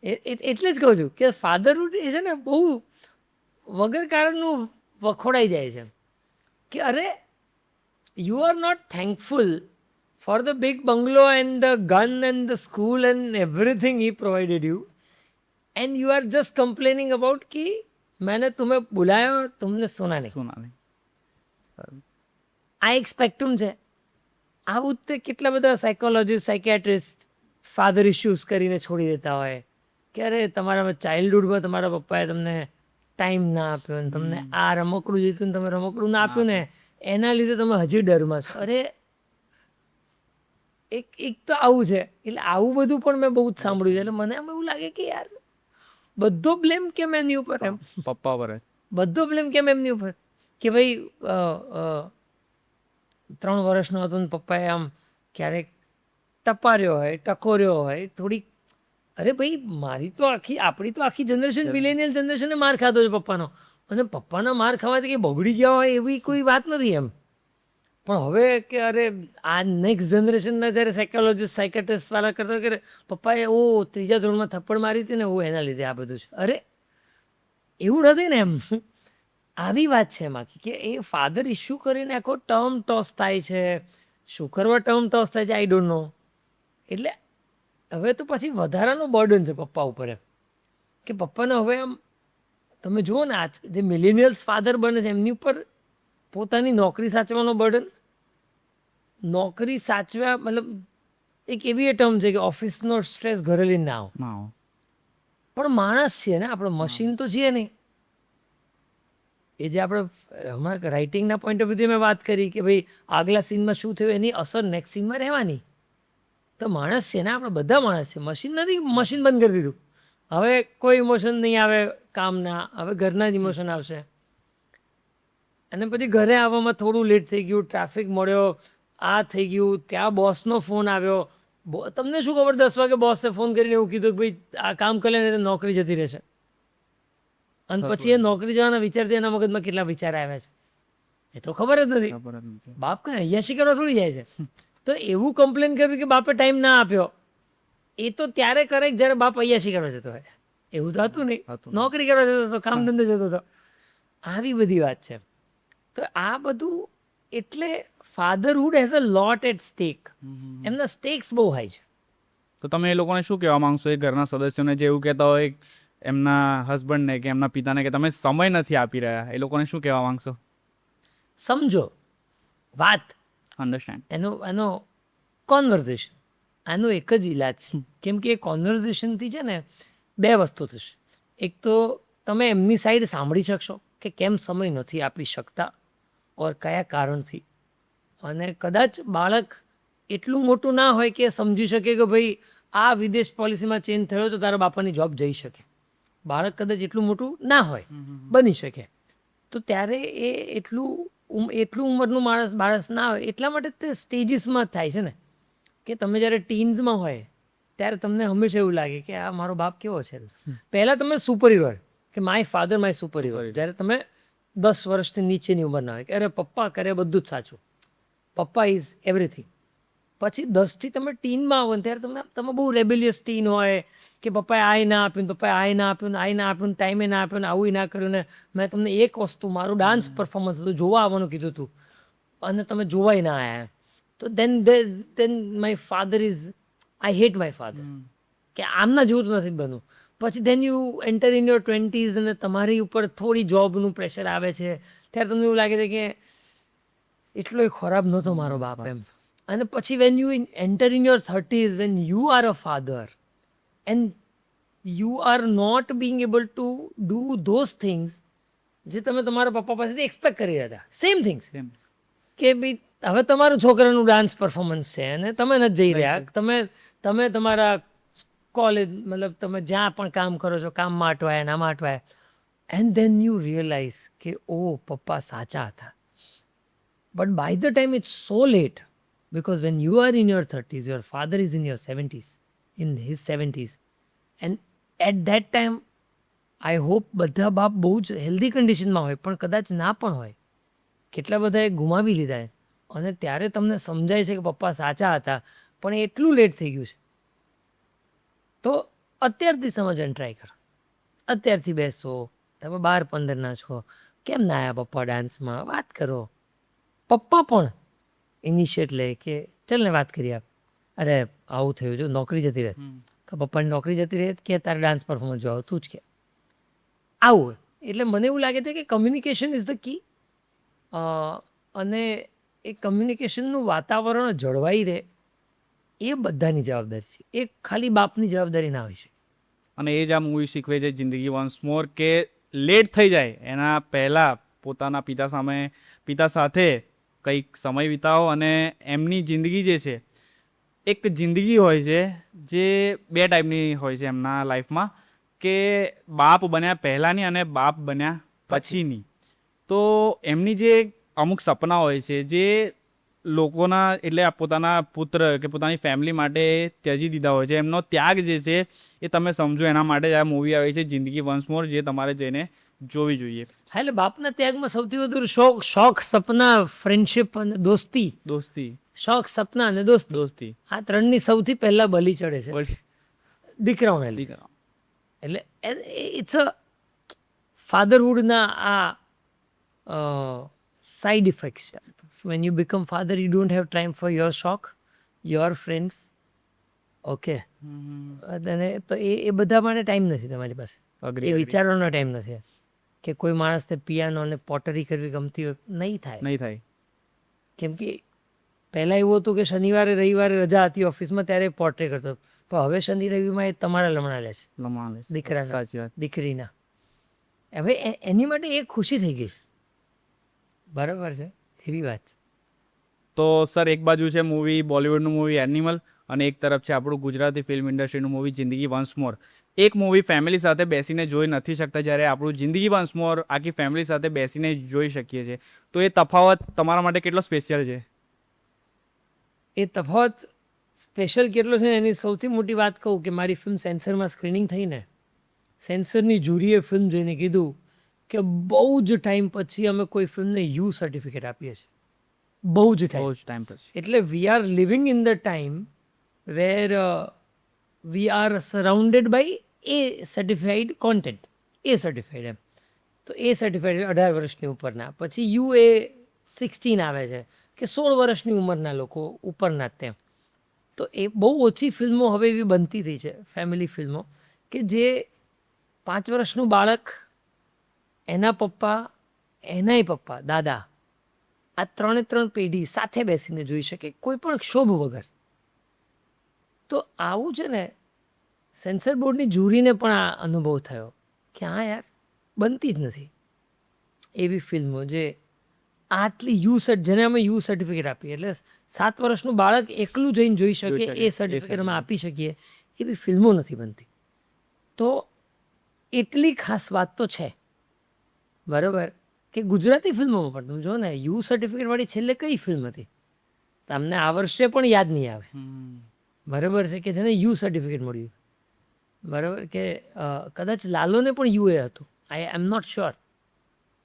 એટલે જ કહું છું કે ફાધરહુડ એ છે ને બહુ વગર કારણનું વખોડાઈ જાય છે કે અરે you are not thankful for the big bungalow and the gun and the school and everything he provided you and you are just complaining about कि मैंने तुम्हें बुलाया और तुमने सुना नहीं. આ એક સ્પેક્ટ્રમ છે. આવું જ તે કેટલા બધા સાયકોલોજીસ્ટ, સાયકેટ્રિસ્ટ ફાધર ઇશ્યુઝ કરીને છોડી દેતા હોય કે અરે તમારા ચાઇલ્ડહુડમાં તમારા પપ્પાએ તમને ટાઈમ ના આપ્યો ને તમને આ રમકડું જોઈતું ને તમે રમકડું ના આપ્યું ને એના લીધે તમે હજી ડરમાં છો. અરે એક તો આવું છે. એટલે આવું બધું પણ મેં બહુ જ સાંભળ્યું છે. એટલે મને એમ એવું લાગે કે યાર બધો બ્લેમ કેમ એમની ઉપર, એમ પપ્પા પર બધો બ્લેમ કેમ એમની ઉપર કે ભાઈ 3 વર્ષનો હતો ને પપ્પાએ આમ ક્યારેક ટપાર્યો હોય, ટકોર્યો હોય થોડીક. અરે ભાઈ આપણી તો આખી જનરેશન, મિલેનિયલ જનરેશને માર ખાધો છે પપ્પાનો, અને પપ્પાના માર ખાવાથી કંઈ બગડી ગયા હોય એવી કોઈ વાત નથી એમ. પણ હવે કે અરે આ નેક્સ્ટ જનરેશનના જ્યારે સાયકોલોજીસ્ટ, સાયકેટ્રિસ્ટવાળા કરતા કે પપ્પાએ 3જા ધોરણમાં થપ્પડ મારી હતી ને એના લીધે આ બધું છે. અરે એવું નથી ને એમ. આવી વાત છે એમાં કે એ ફાધર ઇશ્યુ કરીને આખો ટર્મ ટોસ થાય છે. શું કરવા ટર્મ ટોસ થાય છે આઈ ડોન્ટ નો. એટલે હવે તો પછી વધારાનો બર્ડન છે પપ્પા ઉપર એમ કે પપ્પાને હવે આમ તમે જુઓ ને આજ જે મિલેનિયલ્સ ફાધર બને છે એમની ઉપર પોતાની નોકરી સાચવવાનો બર્ડન, નોકરી સાચવ્યા મતલબ એક એવી ટર્મ છે કે ઓફિસનો સ્ટ્રેસ ઘરે લઈને ના આવો. પણ માણસ છીએ ને આપણે, મશીન તો છીએ નહીં. એ જે આપણે હમણાં રાઇટિંગના પોઈન્ટ ઓફ વ્યૂથી મેં વાત કરી કે ભાઈ આગલા સીનમાં શું થયું એની અસર નેક્સ્ટ સીનમાં રહેવાની. તો માણસ છે ને આપણે, બધા માણસ છે, મશીન નથી. મશીન બંધ કરી દીધું, હવે કોઈ ઇમોશન નહીં આવે કામના, હવે ઘરના જ ઇમોશન આવશે. અને પછી ઘરે આવવામાં થોડું લેટ થઈ ગયું, ટ્રાફિક મળ્યો, આ થઈ ગયું, ત્યાં બોસનો ફોન આવ્યો. તમને શું ખબર 10 વાગે બોસે ફોન કરીને એવું કીધું કે ભાઈ આ કામ કરે ને તો નોકરી જતી રહેશે. અને પછી એ નોકરી જવાના વિચારથી એના મગજમાં કેટલા વિચાર આવ્યા છે એ તો ખબર જ નથી. બાપ કંઈ 80 કરવા થોડી જાય છે. તો એવું કમ્પ્લેન કર્યું કે બાપે ટાઈમ ના આપ્યો, એ તો ત્યારે કરે જ્યારે બાપ 80 કરવા જતો હોય. એવું તો હતું નહીં, નોકરી કરવા જતો હતો, કામ ધંધે જતો હતો. આવી બધી વાત છે. તો આ બધું એટલે fatherhood has a lot at stake. એમના સ્ટેક્સ બહુ હાઈ છે. તો તમે એ લોકોને શું કહેવા માંગશો, એ ઘરના સદસ્યોને જે એવું કહેતા હોય એમના હસબન્ડને કે એમના પિતાને કે તમે સમય નથી આપી રહ્યા, એ લોકોને શું કહેવા માંગશો? સમજો વાત, અન્ડરસ્ટેન્ડ. એનો કોન્વર્ઝેશન, આનો એક જ ઈલાજ છે. કેમ કે એ કોન્વર્ઝેશનથી છે ને બે વસ્તુ થશે. એક તો તમે એમની સાઈડ સાંભળી શકશો કે કેમ સમય નથી આપી શકતા ઓર કયા કારણથી. અને કદાચ બાળક એટલું મોટું ના હોય કે સમજી શકે કે ભાઈ આ વિદેશ પોલિસીમાં ચેન્જ થયો તો તારા બાપાની જોબ જઈ શકે. બાળક કદાચ એટલું મોટું ના હોય, બની શકે. તો ત્યારે એ એટલું ઉંમરનું બાળક ના હોય, એટલા માટે તે સ્ટેજીસમાં જ થાય છે ને કે તમે જ્યારે ટીન્સમાં હોય ત્યારે તમને હંમેશા એવું લાગે કે આ મારો બાપ કેવો છે. પહેલાં તમે સુપર હીરો હોય કે my father my super hero, જ્યારે તમે 10 વર્ષથી નીચેની ઉંમરના હોય કે અરે પપ્પા કરે બધું જ સાચું, પપ્પા ઇઝ એવરીથિંગ. પછી 10થી તમે ટીનમાં આવો ને ત્યારે તમે બહુ રેબેલિયસ ટીન હોય કે પપ્પાએ આય ના આપ્યું, પપ્પાએ આય ના આપ્યું, ટાઈમે ના આપ્યું ને આવું ના કર્યું ને મેં તમને એક વસ્તુ મારું ડાન્સ પરફોર્મન્સ હતું જોવા આવવાનું કીધું હતું અને તમે જોવાય ના આવ્યા. તો then my father is, I hate my father, કે આમના જેવું જ નથી બનવું. પછી then you enter in your 20s અને તમારી ઉપર થોડી જોબનું પ્રેશર આવે છે ત્યારે તમને એવું લાગે છે કે એટલો ખરાબ નહોતો મારો બાપ એમ. અને પછી when you enter in your 30s, when you are a father and you are not being able to do those things જે તમે તમારા પપ્પા પાસેથી એક્સપેક્ટ કરી રહ્યા હતા. સેમ થિંગ્સ કે ભાઈ હવે તમારું છોકરાનું ડાન્સ પરફોર્મન્સ છે અને તમે નથી જઈ રહ્યા, તમે તમારા કોલેજ મતલબ તમે જ્યાં પણ કામ કરો છો કામમાં અટવાયા નામાં અટવાયા. એન્ડ દેન યુ રિયલાઇઝ કે ઓ પપ્પા સાચા હતા. But by the time it's so late, because when you are in your 30s, your father is in your 70s, in his 70s, and at that time I hope બધા બાપ બહુ જ હેલ્ધી કન્ડિશનમાં હોય પણ કદાચ ના પણ હોય, કેટલા બધાએ ગુમાવી લીધા અને ત્યારે તમને સમજાય છે કે પપ્પા સાચા હતા પણ એ એટલું લેટ થઈ ગયું છે. તો અત્યારથી સમજવાનું ટ્રાય કરો, અત્યારથી બેસો. તમે 12-15ના છો, કેમ ના આવ્યા પપ્પા ડાન્સમાં, વાત કરો. પપ્પા પણ ઇનિશિયેટ લે કે ચાલ ને વાત કરીએ, અરે આવું થયું જો નોકરી જતી રહે, પપ્પાની નોકરી જતી રહે કે તારે ડાન્સ પરફોર્મન્સ જોવા તું જ કે આવું. એટલે મને એવું લાગે છે કે કમ્યુનિકેશન ઇઝ ધ કી. અને એ કમ્યુનિકેશનનું વાતાવરણ જળવાઈ રહે એ બધાની જવાબદારી છે, એ ખાલી બાપની જવાબદારી ના હોય છે. અને એ જ આ મૂવી શીખવે છે જિંદગી વન્સ મોર, કે લેટ થઈ જાય એના પહેલાં પોતાના પિતા સાથે કંઈક સમય વિતાવો. અને એમની જિંદગી જે છે એક જિંદગી હોય છે જે બે ટાઈપની હોય છે એમના લાઈફમાં, કે બાપ બન્યા પહેલાંની અને બાપ બન્યા પછીની. તો એમની જે અમુક સપના હોય છે જે લોકોના એટલે પોતાના પુત્ર કે પોતાની ફેમિલી માટે ત્યજી દીધા હોય છે, એમનો ત્યાગ જે છે એ તમે સમજો. એના માટે જ આ મૂવી આવી છે જિંદગી વન્સ મોર, જે તમારે જઈને જોવી જોઈએ. હા, એટલે બાપના ત્યાગમાં સૌથી વધુ શોખ, સપના, ફ્રેન્ડશિપ અને દોસ્તી. શોખ, સપના અને દોસ્તી, આ ત્રણની સૌથી પહેલા બલી ચડે છે દીકરાઓને. એટલે ઇટ્સ અ ફાધરહુડના આ side effects. When you become father you don't have time for your શોખ, યોર ફ્રેન્ડ્સ. ઓકે, અને તો એ બધા માટે ટાઈમ નથી તમારી પાસે, એ વિચારવાનો ટાઈમ નથી કે કોઈ માણસને પિયાનો અને પોટરી કરવી ગમતી હોય, નહીં થાય. કેમ કે પહેલાં એવું હતું કે શનિવારે રવિવારે રજા હતી ઓફિસમાં ત્યારે પોર્ટ્રે કરતો, પણ હવે શનિ રવિમાં એ તમારા લમણા લે છે દીકરાના, દીકરીના. હવે એની માટે એ ખુશી થઈ ગઈ છે. બરાબર છે, એવી વાત છે. તો સર એક બાજુ છે મૂવી બોલિવૂડનું મૂવી એનિમલ, અને એક તરફ છે આપણું ગુજરાતી ફિલ્મ ઇન્ડસ્ટ્રીનું મૂવી જિંદગી વન્સ મોર. એક મૂવી ફેમિલી સાથે બેસીને જોઈ નથી શકતા, જ્યારે આપણું જિંદગી વન્સ મોર આખી ફેમિલી સાથે બેસીને જોઈ શકીએ છીએ. તો એ તફાવત તમારા માટે કેટલો સ્પેશિયલ છે? એ તફાવત સ્પેશિયલ કેટલો છે એની સૌથી મોટી વાત કહું કે મારી ફિલ્મ સેન્સરમાં સ્ક્રીનિંગ થઈને સેન્સરની જ્યુરીએ ફિલ્મ જોઈને કીધું કે બહુ જ ટાઈમ પછી અમે કોઈ ફિલ્મને યુ સર્ટિફિકેટ આપીએ છીએ. બહુ જ ટાઈમ પછી. એટલે we are living in the time where we are surrounded by A certified content, A certified એમ. તો એ સર્ટિફાઈડ 18 વર્ષની ઉપરના. પછી યુ એ 16 આવે છે કે 16 વર્ષની ઉંમરના લોકો ઉપરના તેમ. તો એ બહુ ઓછી ફિલ્મો હવે એવી બનતી થઈ છે, ફેમિલી ફિલ્મો, કે જે 5 વર્ષનું બાળક, એના પપ્પા, એનાય પપ્પા, દાદા, આ 3 પેઢી સાથે બેસીને જોઈ શકે કોઈ પણ ક્ષોભ વગર. તો આવું છે ને, સેન્સર બોર્ડની જ્યુરીને પણ આ અનુભવ થયો કે હા યાર, બનતી જ નથી એવી ફિલ્મો જે આટલી જેને અમે યુ સર્ટિફિકેટ આપીએ, એટલે 7 વર્ષનું બાળક એકલું જઈને જોઈ શકે એ સર્ટિફિકેટ અમે આપી શકીએ એવી ફિલ્મો નથી બનતી. તો એટલી ખાસ વાત તો છે, બરાબર, કે ગુજરાતી ફિલ્મોમાં પણ તમે જો ને, યુ સર્ટિફિકેટવાળી છેલ્લે કઈ ફિલ્મ હતી તમને આ વર્ષે પણ યાદ નહીં આવે, બરાબર છે, કે જેને યુ સર્ટિફિકેટ મળ્યું, બરાબર, કે કદાચ લાલોને પણ યુએ હતું, આઈ એમ નોટ શ્યોર.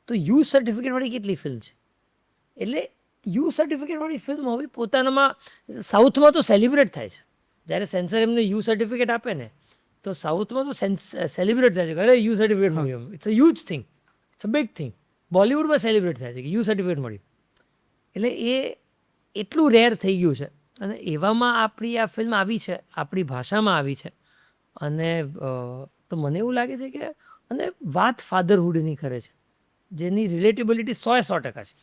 તો યુ સર્ટિફિકેટવાળી કેટલી ફિલ્મ છે? એટલે યુ સર્ટિફિકેટવાળી ફિલ્મ હોવી પોતાનામાં, સાઉથમાં તો સેલિબ્રેટ થાય છે જ્યારે સેન્સર એમને યુ સર્ટિફિકેટ આપે ને, તો સાઉથમાં તો સેલિબ્રેટ થાય છે કે અરે યુ સર્ટિફિકેટ મળ્યું, it's a huge thing, it's a big thing. બોલિવૂડમાં સેલિબ્રેટ થાય છે કે યુ સર્ટિફિકેટ મળ્યું. એટલે એ એટલું રેર થઈ ગયું છે. અને એવામાં આપણી આ ફિલ્મ આવી છે, આપણી ભાષામાં આવી છે. અને તો મને એવું લાગે છે કે, અને વાત ફાધરહુડની કરે છે જેની રિલેટેબિલિટી 100% છે,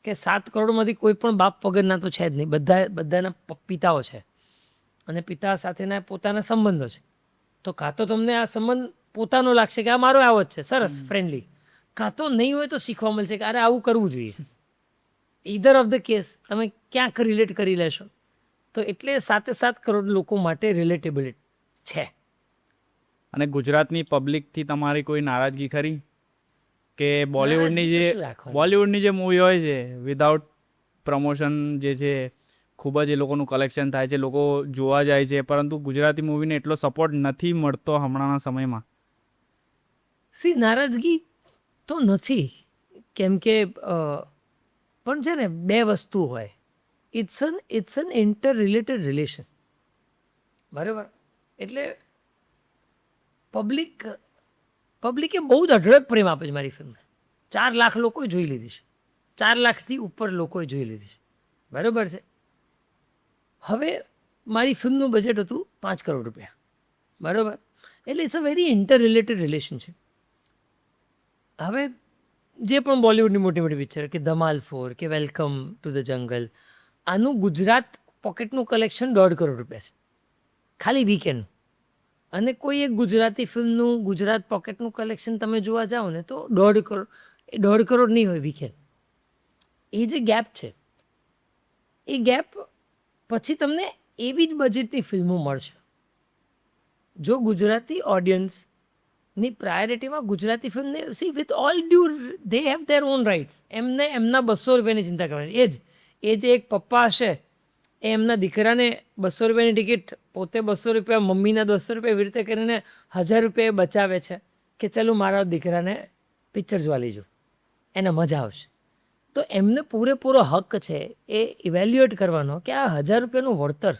કે 7 કરોડમાંથી કોઈ પણ બાપ વગરના તો છે જ નહીં, બધાના પિતાઓ છે અને પિતા સાથેના પોતાના સંબંધો છે. તો કાં તો તમને આ સંબંધ પોતાનો લાગશે કે આ મારો આવો જ છે, સરસ, ફ્રેન્ડલી, કાં તો નહીં હોય તો શીખવા મળશે કે અરે આવું કરવું જોઈએ. ઈધર ઓફ ધ કેસ તમે ક્યાંક રિલેટ કરી લેશો. તો એટલે 7 કરોડ લોકો માટે રિલેટેબિલિટી છે. અને ગુજરાતની પબ્લિકથી તમારી કોઈ નારાજગી ખરી? કે બોલિવૂડની નારાજગી તો જે શું રાખવાની? બોલિવૂડની જે મૂવી હોય છે, વિધાઉટ પ્રમોશન જે છે, ખૂબ જ એ લોકોનું કલેક્શન થાય છે, લોકો જોવા જાય છે, પરંતુ ગુજરાતી મૂવીને એટલો સપોર્ટ નથી મળતો હમણાંના સમયમાં. નારાજગી તો નથી, કેમ કે પણ છે ને, 2 વસ્તુ હોય, it's an inter related relation, બરાબર. એટલે પબ્લિકે બહુ જ અઢળક પ્રેમ આપે છે મારી ફિલ્મને. 4 લાખ લોકોએ જોઈ લીધી છે, 4 લાખથી ઉપર લોકોએ જોઈ લીધી છે, બરાબર છે. હવે મારી ફિલ્મનું બજેટ હતું 5 કરોડ રૂપિયા, બરાબર. એટલે it's a very inter related relationship. હવે જે પણ બોલિવૂડની મોટી પિક્ચર, કે ધમાલ 4, કે વેલકમ ટુ ધ જંગલ, આનું ગુજરાત પોકેટનું કલેક્શન 1.5 કરોડ રૂપિયા છે ખાલી વીકેન્ડ. અને કોઈ એક ગુજરાતી ફિલ્મનું ગુજરાત પોકેટનું કલેક્શન તમે જોવા જાઓ ને તો 1.5 કરોડ નહીં હોય વીકેન્ડ. એ જે ગેપ છે, એ ગેપ પછી તમને એવી જ બજેટની ફિલ્મો મળશે જો ગુજરાતી ઓડિયન્સની પ્રાયોરિટીમાં ગુજરાતી ફિલ્મને, see with all due, they have their own rights. એમને એમના 200 રૂપિયાની ચિંતા કરવાની. એ જે એક પપ્પા હશે, એ એમના દીકરાને 200 રૂપિયાની ટિકિટ, પોતે 200 રૂપિયા, મમ્મીના 200 રૂપિયા, એવી રીતે કરીને 1000 રૂપિયા એ બચાવે છે કે ચલો મારા દીકરાને પિક્ચર જોવા લઈ જાઉં, એને મજા આવશે. તો એમને પૂરેપૂરો હક છે એ ઇવેલ્યુએટ કરવાનો કે આ 1000 રૂપિયાનું વળતર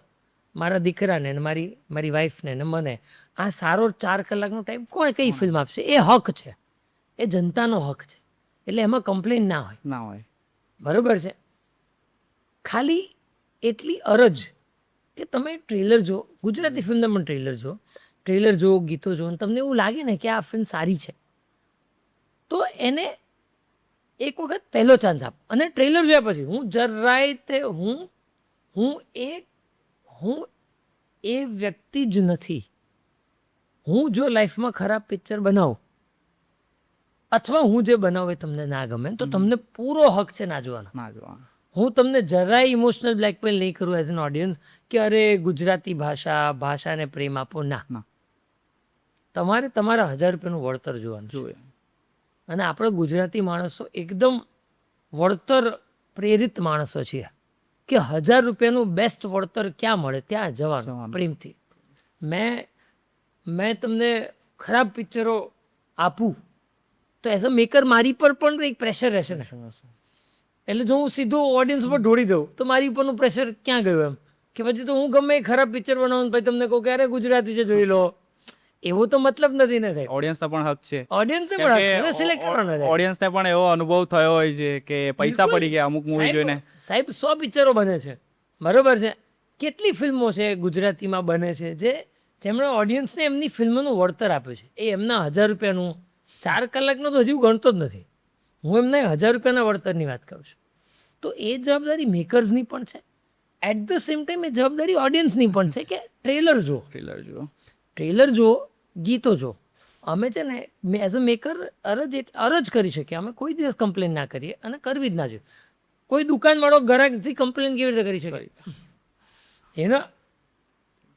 મારા દીકરાને ને મારી વાઈફને ને મને આ સારો 4 કલાકનો ટાઈમ કોણ કઈ ફિલ્મ આપશે, એ હક છે, એ જનતાનો હક છે. એટલે એમાં કમ્પ્લેન ના હોય, બરાબર છે. ખાલી એટલી અરજ કે તમે ટ્રેલર જો, ગુજરાતી ફિલ્મને પણ ટ્રેલર જો, ગીતો જો, તમને એવું લાગે ને કે આ ફિલ્મ સારી છે, તો એને એક વખત પહેલો ચાન્સ આપ. અને ટ્રેલર જોયા પછી હું જરાય તે હું એ વ્યક્તિ જ નથી. હું જો લાઈફમાં ખરાબ પિક્ચર બનાવું અથવા હું જે બનાવું એ તમને ના ગમે તો તમને પૂરો હક છે ના જોવાનો. હું તમને જરાય ઇમોશનલ બ્લેકમેલ નહીં કરું એઝ એન ઓડિયન્સ કે અરે ગુજરાતી ભાષાને પ્રેમ આપો. ના, તમારે તમારા 1000 રૂપિયાનું વળતર જોવાનું જોઈએ. અને આપણે ગુજરાતી માણસો એકદમ વળતર પ્રેરિત માણસો છીએ કે 1000 રૂપિયાનું બેસ્ટ વળતર ક્યાં મળે ત્યાં જવાનું પ્રેમથી. મેં તમને ખરાબ પિક્ચરો આપું તો એઝ અ મેકર મારી પર પણ એક પ્રેશર રહેશે ને. એટલે જો હું સીધું ઓડિયન્સ ઉપર ઢોળી દઉં તો મારી ઉપરનું પ્રેશર ક્યાં ગયું? એમ કે પછી તો હું ગમે ખરાબ પિક્ચર બનાવું પછી તમને કહું કે અરે ગુજરાતી છે જોઈ લો, એવો તો મતલબ નથી ને સાહેબ. ઓડિયન્સને પણ હક છે, ઓડિયન્સને પણ હક છે ને સિલેક્ટ કરવાનો છે. ઓડિયન્સને પણ એવો અનુભવ થયો હોય છે કે પૈસા પડી ગયા અમુક મૂવી જોઈને. સાહેબ 100 પિક્ચરો બને છે, બરોબર છે. કેટલી ફિલ્મો છે ગુજરાતીમાં બને છે જેમણે ઓડિયન્સને એમની ફિલ્મનું વળતર આપ્યું છે. એ એમના 1000 રૂપિયાનું 4 કલાકનો તો હજી ગણતો જ નથી. હું એમને 1000 રૂપિયાના વળતરની વાત કરું છું. તો એ જવાબદારી મેકર્સની પણ છે. એટ ધ સેમ ટાઈમ એ જવાબદારી ઓડિયન્સની પણ છે કે ટ્રેલર જુઓ, ટ્રેલર જુઓ. ટ્રેલર જુઓ, ગીતો જુઓ. અમે છે ને એઝ અ મેકર અરજ કરી શકીએ. અમે કોઈ દિવસ કમ્પ્લેન ના કરીએ અને કરવી જ ના જોઈએ. કોઈ દુકાનવાળો ગ્રાહકથી કમ્પ્લેન કેવી રીતે કરી શકે? એનો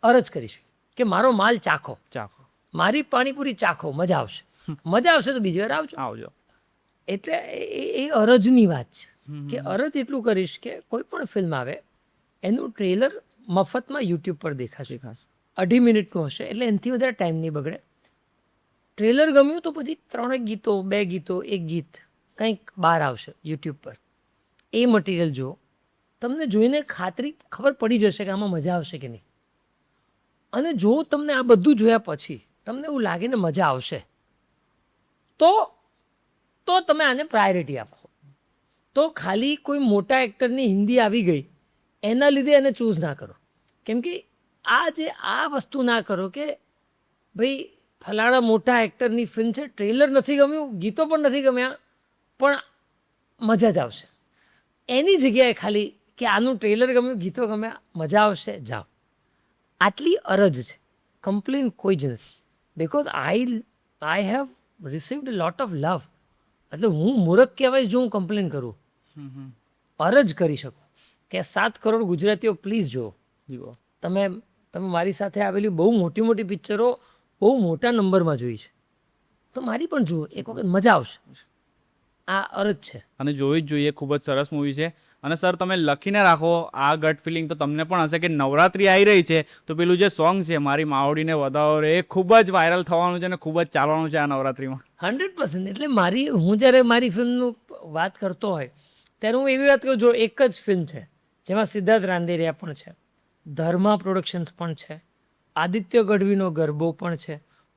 અરજ કરી શકે કે મારો માલ ચાખો, ચાખો, મારી પાણીપુરી ચાખો, મજા આવશે. મજા આવશે તો બીજી વાર આવજો. આવજો. એટલે એ અરજની વાત છે કે અરજ એટલું કરીશ કે કોઈ પણ ફિલ્મ આવે એનું ટ્રેલર મફતમાં યુટ્યુબ પર દેખાશે. 2.5 મિનિટનું હશે એટલે એનાથી વધારે ટાઈમ નહીં બગડે. ટ્રેલર ગમ્યું તો પછી 3 ગીતો, 2 ગીતો, 1 ગીત કંઈક બહાર આવશે યુટ્યુબ પર. એ મટીરિયલ જુઓ, તમને જોઈને ખબર પડી જશે કે આમાં મજા આવશે કે નહીં. અને જો તમને આ બધું જોયા પછી તમને એવું લાગે ને મજા આવશે તો તમે આને પ્રાયોરિટી આપો. તો ખાલી કોઈ મોટા એક્ટરની હિન્દી આવી ગઈ એના લીધે એને ચૂઝ ના કરો. કેમ કે આ વસ્તુ ના કરો કે ભાઈ ફલાણા મોટા એક્ટરની ફિલ્મ છે, ટ્રેલર નથી ગમ્યું, ગીતો પણ નથી ગમ્યા, પણ મજા જ આવશે. એની જગ્યાએ ખાલી કે આનું ટ્રેલર ગમ્યું, ગીતો ગમ્યા, મજા આવશે, જાઓ. આટલી અરજ છે. કમ્પ્લેન કોઈ જ નથી. Because I have received lot of લવ. એટલે હું મૂર્ખ કહેવાય જો હું કમ્પ્લેન કરું. અરજ કરી શકું કે 7 કરોડ ગુજરાતીઓ પ્લીઝ જુઓ. જુઓ. તમે મારી સાથે આવેલી બહુ મોટી મોટી પિક્ચરો બહુ મોટા નંબરમાં જોઈ છે, તો મારી પણ જુઓ, એક વખત મજા આવશે. આ અરજ છે. અને જોવી જ જોઈએ. ખૂબ જ સરસ મૂવી છે. અને સર તમે લખીને રાખો આ ગટ ફિલિંગ તો તમને પણ હશે કે નવરાત્રી આવી રહી છે તો પેલું જે સોંગ છે મારી માવડીને વધાવો રે, એ ખૂબ જ વાયરલ થવાનું છે અને ખૂબ જ ચાલવાનું છે આ નવરાત્રીમાં. 100%. એટલે હું જ્યારે મારી ફિલ્મનું વાત કરતો હોય ત્યારે હું એવી વાત કરું, જો એક જ ફિલ્મ છે જેમાં સિદ્ધાર્થ રાંદેરિયા પણ છે, ધર્મા પ્રોડક્શન્સ પણ છે, આદિત્ય ગઢવીનો ગરબો પણ છે,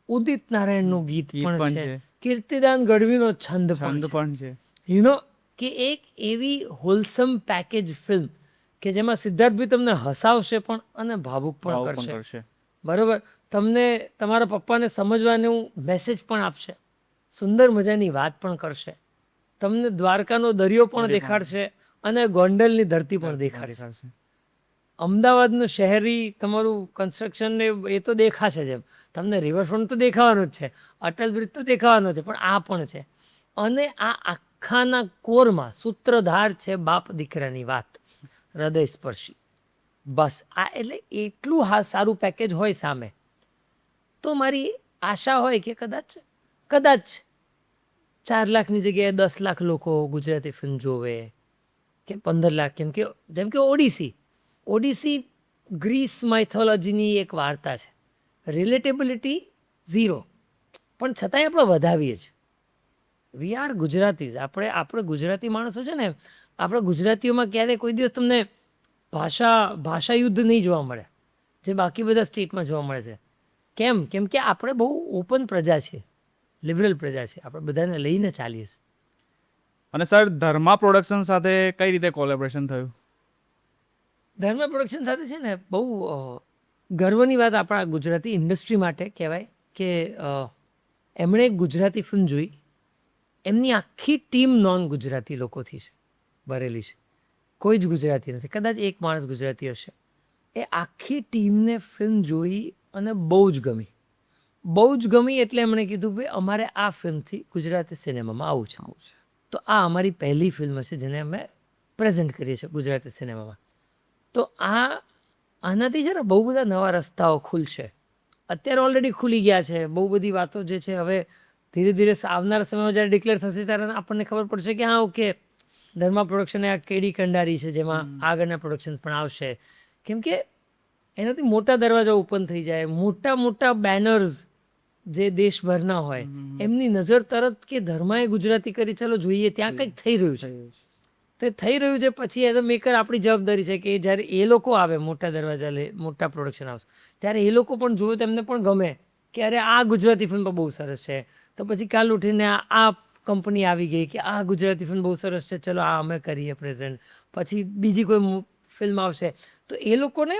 ઉદિત નારાયણનું ગીત પણ છે, કીર્તિદાન ગઢવીનો છંદ પણ છે. યુ નો કે એક એવી હોલસમ પેકેજ ફિલ્મ કે જેમાં સિદ્ધાર્થભાઈ તમને હસાવશે પણ અને ભાવુક પણ કરશે. બરાબર. તમને તમારા પપ્પાને સમજવાનું મેસેજ પણ આપશે, સુંદર મજાની વાત પણ કરશે, તમને દ્વારકાનો દરિયો પણ દેખાડશે અને ગોંડલની ધરતી પણ દેખાડશે. અમદાવાદનું શહેરી તમારું કન્સ્ટ્રક્શન ને એ તો દેખાશે જ. એમ તમને રિવરફ્રન્ટ તો દેખાવાનું જ છે, અટલ બ્રિજ તો દેખાવાનો છે, પણ આ પણ છે. અને આ આખાના કોરમાં સૂત્રધાર છે બાપ દીકરાની વાત, હૃદયસ્પર્શી. બસ આ એટલે એટલું સારું પેકેજ હોય સામે, તો મારી આશા હોય કે કદાચ 4 લાખની જગ્યાએ 10 લાખ લોકો ગુજરાતી ફિલ્મ જોવે કે 15 લાખ. જેમ કે ઓડિસી ગ્રીસ માઇથોલોજીની એક વાર્તા છે. રિલેટેબિલિટી 0, પણ છતાંય આપણે વધાવીએ છીએ. We are Gujaratis. આપણે ગુજરાતી માણસો છે ને, આપણે ગુજરાતીઓમાં ક્યારેય કોઈ દિવસ તમને ભાષા યુદ્ધ નહીં જોવા મળે જે બાકી બધા સ્ટેટમાં જોવા મળે છે. કેમ કે આપણે બહુ ઓપન પ્રજા છીએ, લિબરલ પ્રજા છે, આપણે બધાને લઈને ચાલીએ છીએ. અને સર ધર્મા પ્રોડક્શન સાથે કઈ રીતે કોલેબોરેશન થયું? ધર્મા પ્રોડક્શન સાથે છે ને બહુ ગર્વની વાત આપણા ગુજરાતી ઇન્ડસ્ટ્રી માટે કહેવાય કે એમણે એક ગુજરાતી ફિલ્મ જોઈ. એમની આખી ટીમ નોન ગુજરાતી લોકોથી છે, ભરેલી છે. કોઈ જ ગુજરાતી નથી, કદાચ એક માણસ ગુજરાતી હશે. એ આખી ટીમને ફિલ્મ જોઈ અને બહુ જ ગમી. એટલે એમણે કીધું ભાઈ અમારે આ ફિલ્મથી ગુજરાતી સિનેમામાં આવું છે. તો આ અમારી પહેલી ફિલ્મ છે જેને અમે પ્રેઝન્ટ કરીએ છીએ ગુજરાતી સિનેમામાં. તો આનાથી છે ને બહુ બધા નવા રસ્તાઓ ખુલશે. અત્યારે ઓલરેડી ખુલી ગયા છે. બહુ બધી વાતો જે છે હવે ધીરે ધીરે આવનારા સમયમાં જ્યારે ડિક્લેર થશે ત્યારે આપણને ખબર પડશે કે હા ઓકે, ધર્મા પ્રોડક્શન આ કેડી કંડારી છે જેમાં આગળના પ્રોડક્શન્સ પણ આવશે. કેમ કે એનાથી મોટા દરવાજા ઓપન થઈ જાય, મોટા બેનર્સ જે દેશભરના હોય એમની નજર તરત કે ધર્માએ ગુજરાતી કરી, ચાલો જોઈએ ત્યાં કંઈક થઈ રહ્યું છે. તે થઈ રહ્યું છે પછી એઝ અ મેકર આપણી જવાબદારી છે કે જ્યારે એ લોકો આવે મોટા દરવાજા મોટા પ્રોડક્શન હાઉસ, ત્યારે એ લોકો પણ જોવે તો એમને પણ ગમે કે અરે આ ગુજરાતી ફિલ્મ બહુ સરસ છે. તો પછી કાલ ઉઠીને આ કંપની આવી ગઈ કે આ ગુજરાતી ફિલ્મ બહુ સરસ છે, ચલો આ અમે કરીએ પ્રેઝન્ટ. પછી બીજી કોઈ ફિલ્મ આવશે તો એ લોકોને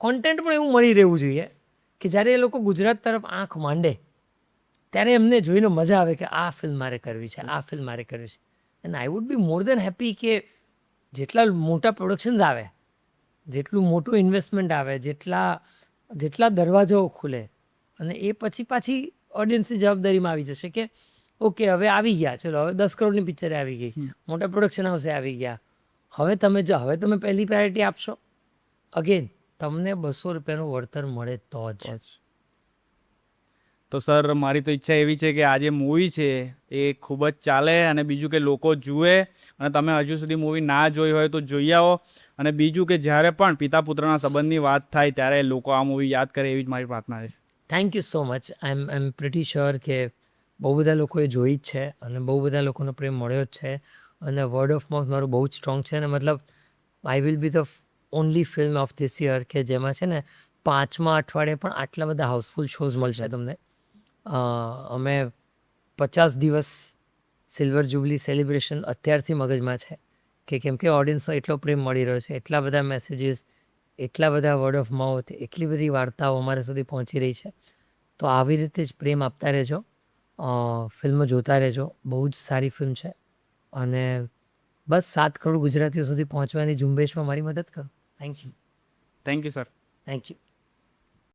કોન્ટેન્ટ પણ એવું મળી રહેવું જોઈએ કે જ્યારે એ લોકો ગુજરાત તરફ આંખ માંડે ત્યારે એમને જોઈને મજા આવે કે આ ફિલ્મ મારે કરવી છે, આ ફિલ્મ મારે કરવી છે. And I would be more than happy કે જેટલા મોટા પ્રોડક્શન્સ આવે, જેટલું મોટું ઇન્વેસ્ટમેન્ટ આવે, જેટલા દરવાજાઓ ખુલે અને એ પછી પાછી ઓડિયન્સની જવાબદારીમાં આવી જશે કે ઓકે હવે આવી ગયા, ચલો હવે 10 કરોડની પિક્ચર આવી ગઈ, મોટા પ્રોડક્શન હાઉસે આવી ગયા, હવે તમે પહેલી પ્રાયોરિટી આપશો, અગેન તમને 200 રૂપિયાનું વળતર મળે તો જ. તો સર મારી તો ઈચ્છા એવી છે કે આ જે મૂવી છે એ ખૂબ જ ચાલે અને બીજું કે લોકો જુએ અને તમે હજુ સુધી મૂવી ના જોઈ હોય તો જોઈ આવો અને બીજું કે જ્યારે પણ પિતા પુત્રના સંબંધની વાત થાય ત્યારે લોકો આ મૂવી યાદ કરે એવી જ મારી પ્રાર્થના છે. Thank you so much. I am pretty sure કે બહુ બધા લોકોએ જોઈ જ છે અને બહુ બધા લોકોનો પ્રેમ મળ્યો જ છે અને વર્ડ ઓફ માઉથ મારું બહુ જ સ્ટ્રોંગ છે અને મતલબ I will be the only film of this year કે જેમાં છે ને 5મા અઠવાડિયે પણ આટલા બધા હાઉસફુલ શોઝ મળશે તમને. અમે 50 દિવસ સિલ્વર જુબલી સેલિબ્રેશન અત્યારથી મગજમાં છે કે કેમ કે ઓડિયન્સનો એટલો પ્રેમ મળી રહ્યો છે, એટલા બધા મેસેજીસ, એટલા બધા વર્ડ ઓફ માઉથ, એટલી બધી વાર્તાઓ અમારા સુધી પહોંચી રહી છે. તો આવી રીતે જ પ્રેમ આપતા રહેજો, ફિલ્મ જોતા રહેજો. બહુ જ સારી ફિલ્મ છે અને બસ 7 કરોડ ગુજરાતીઓ સુધી પહોંચવાની ઝુંબેશમાં મારી મદદ કરો. Thank you. Thank you sir. Thank you.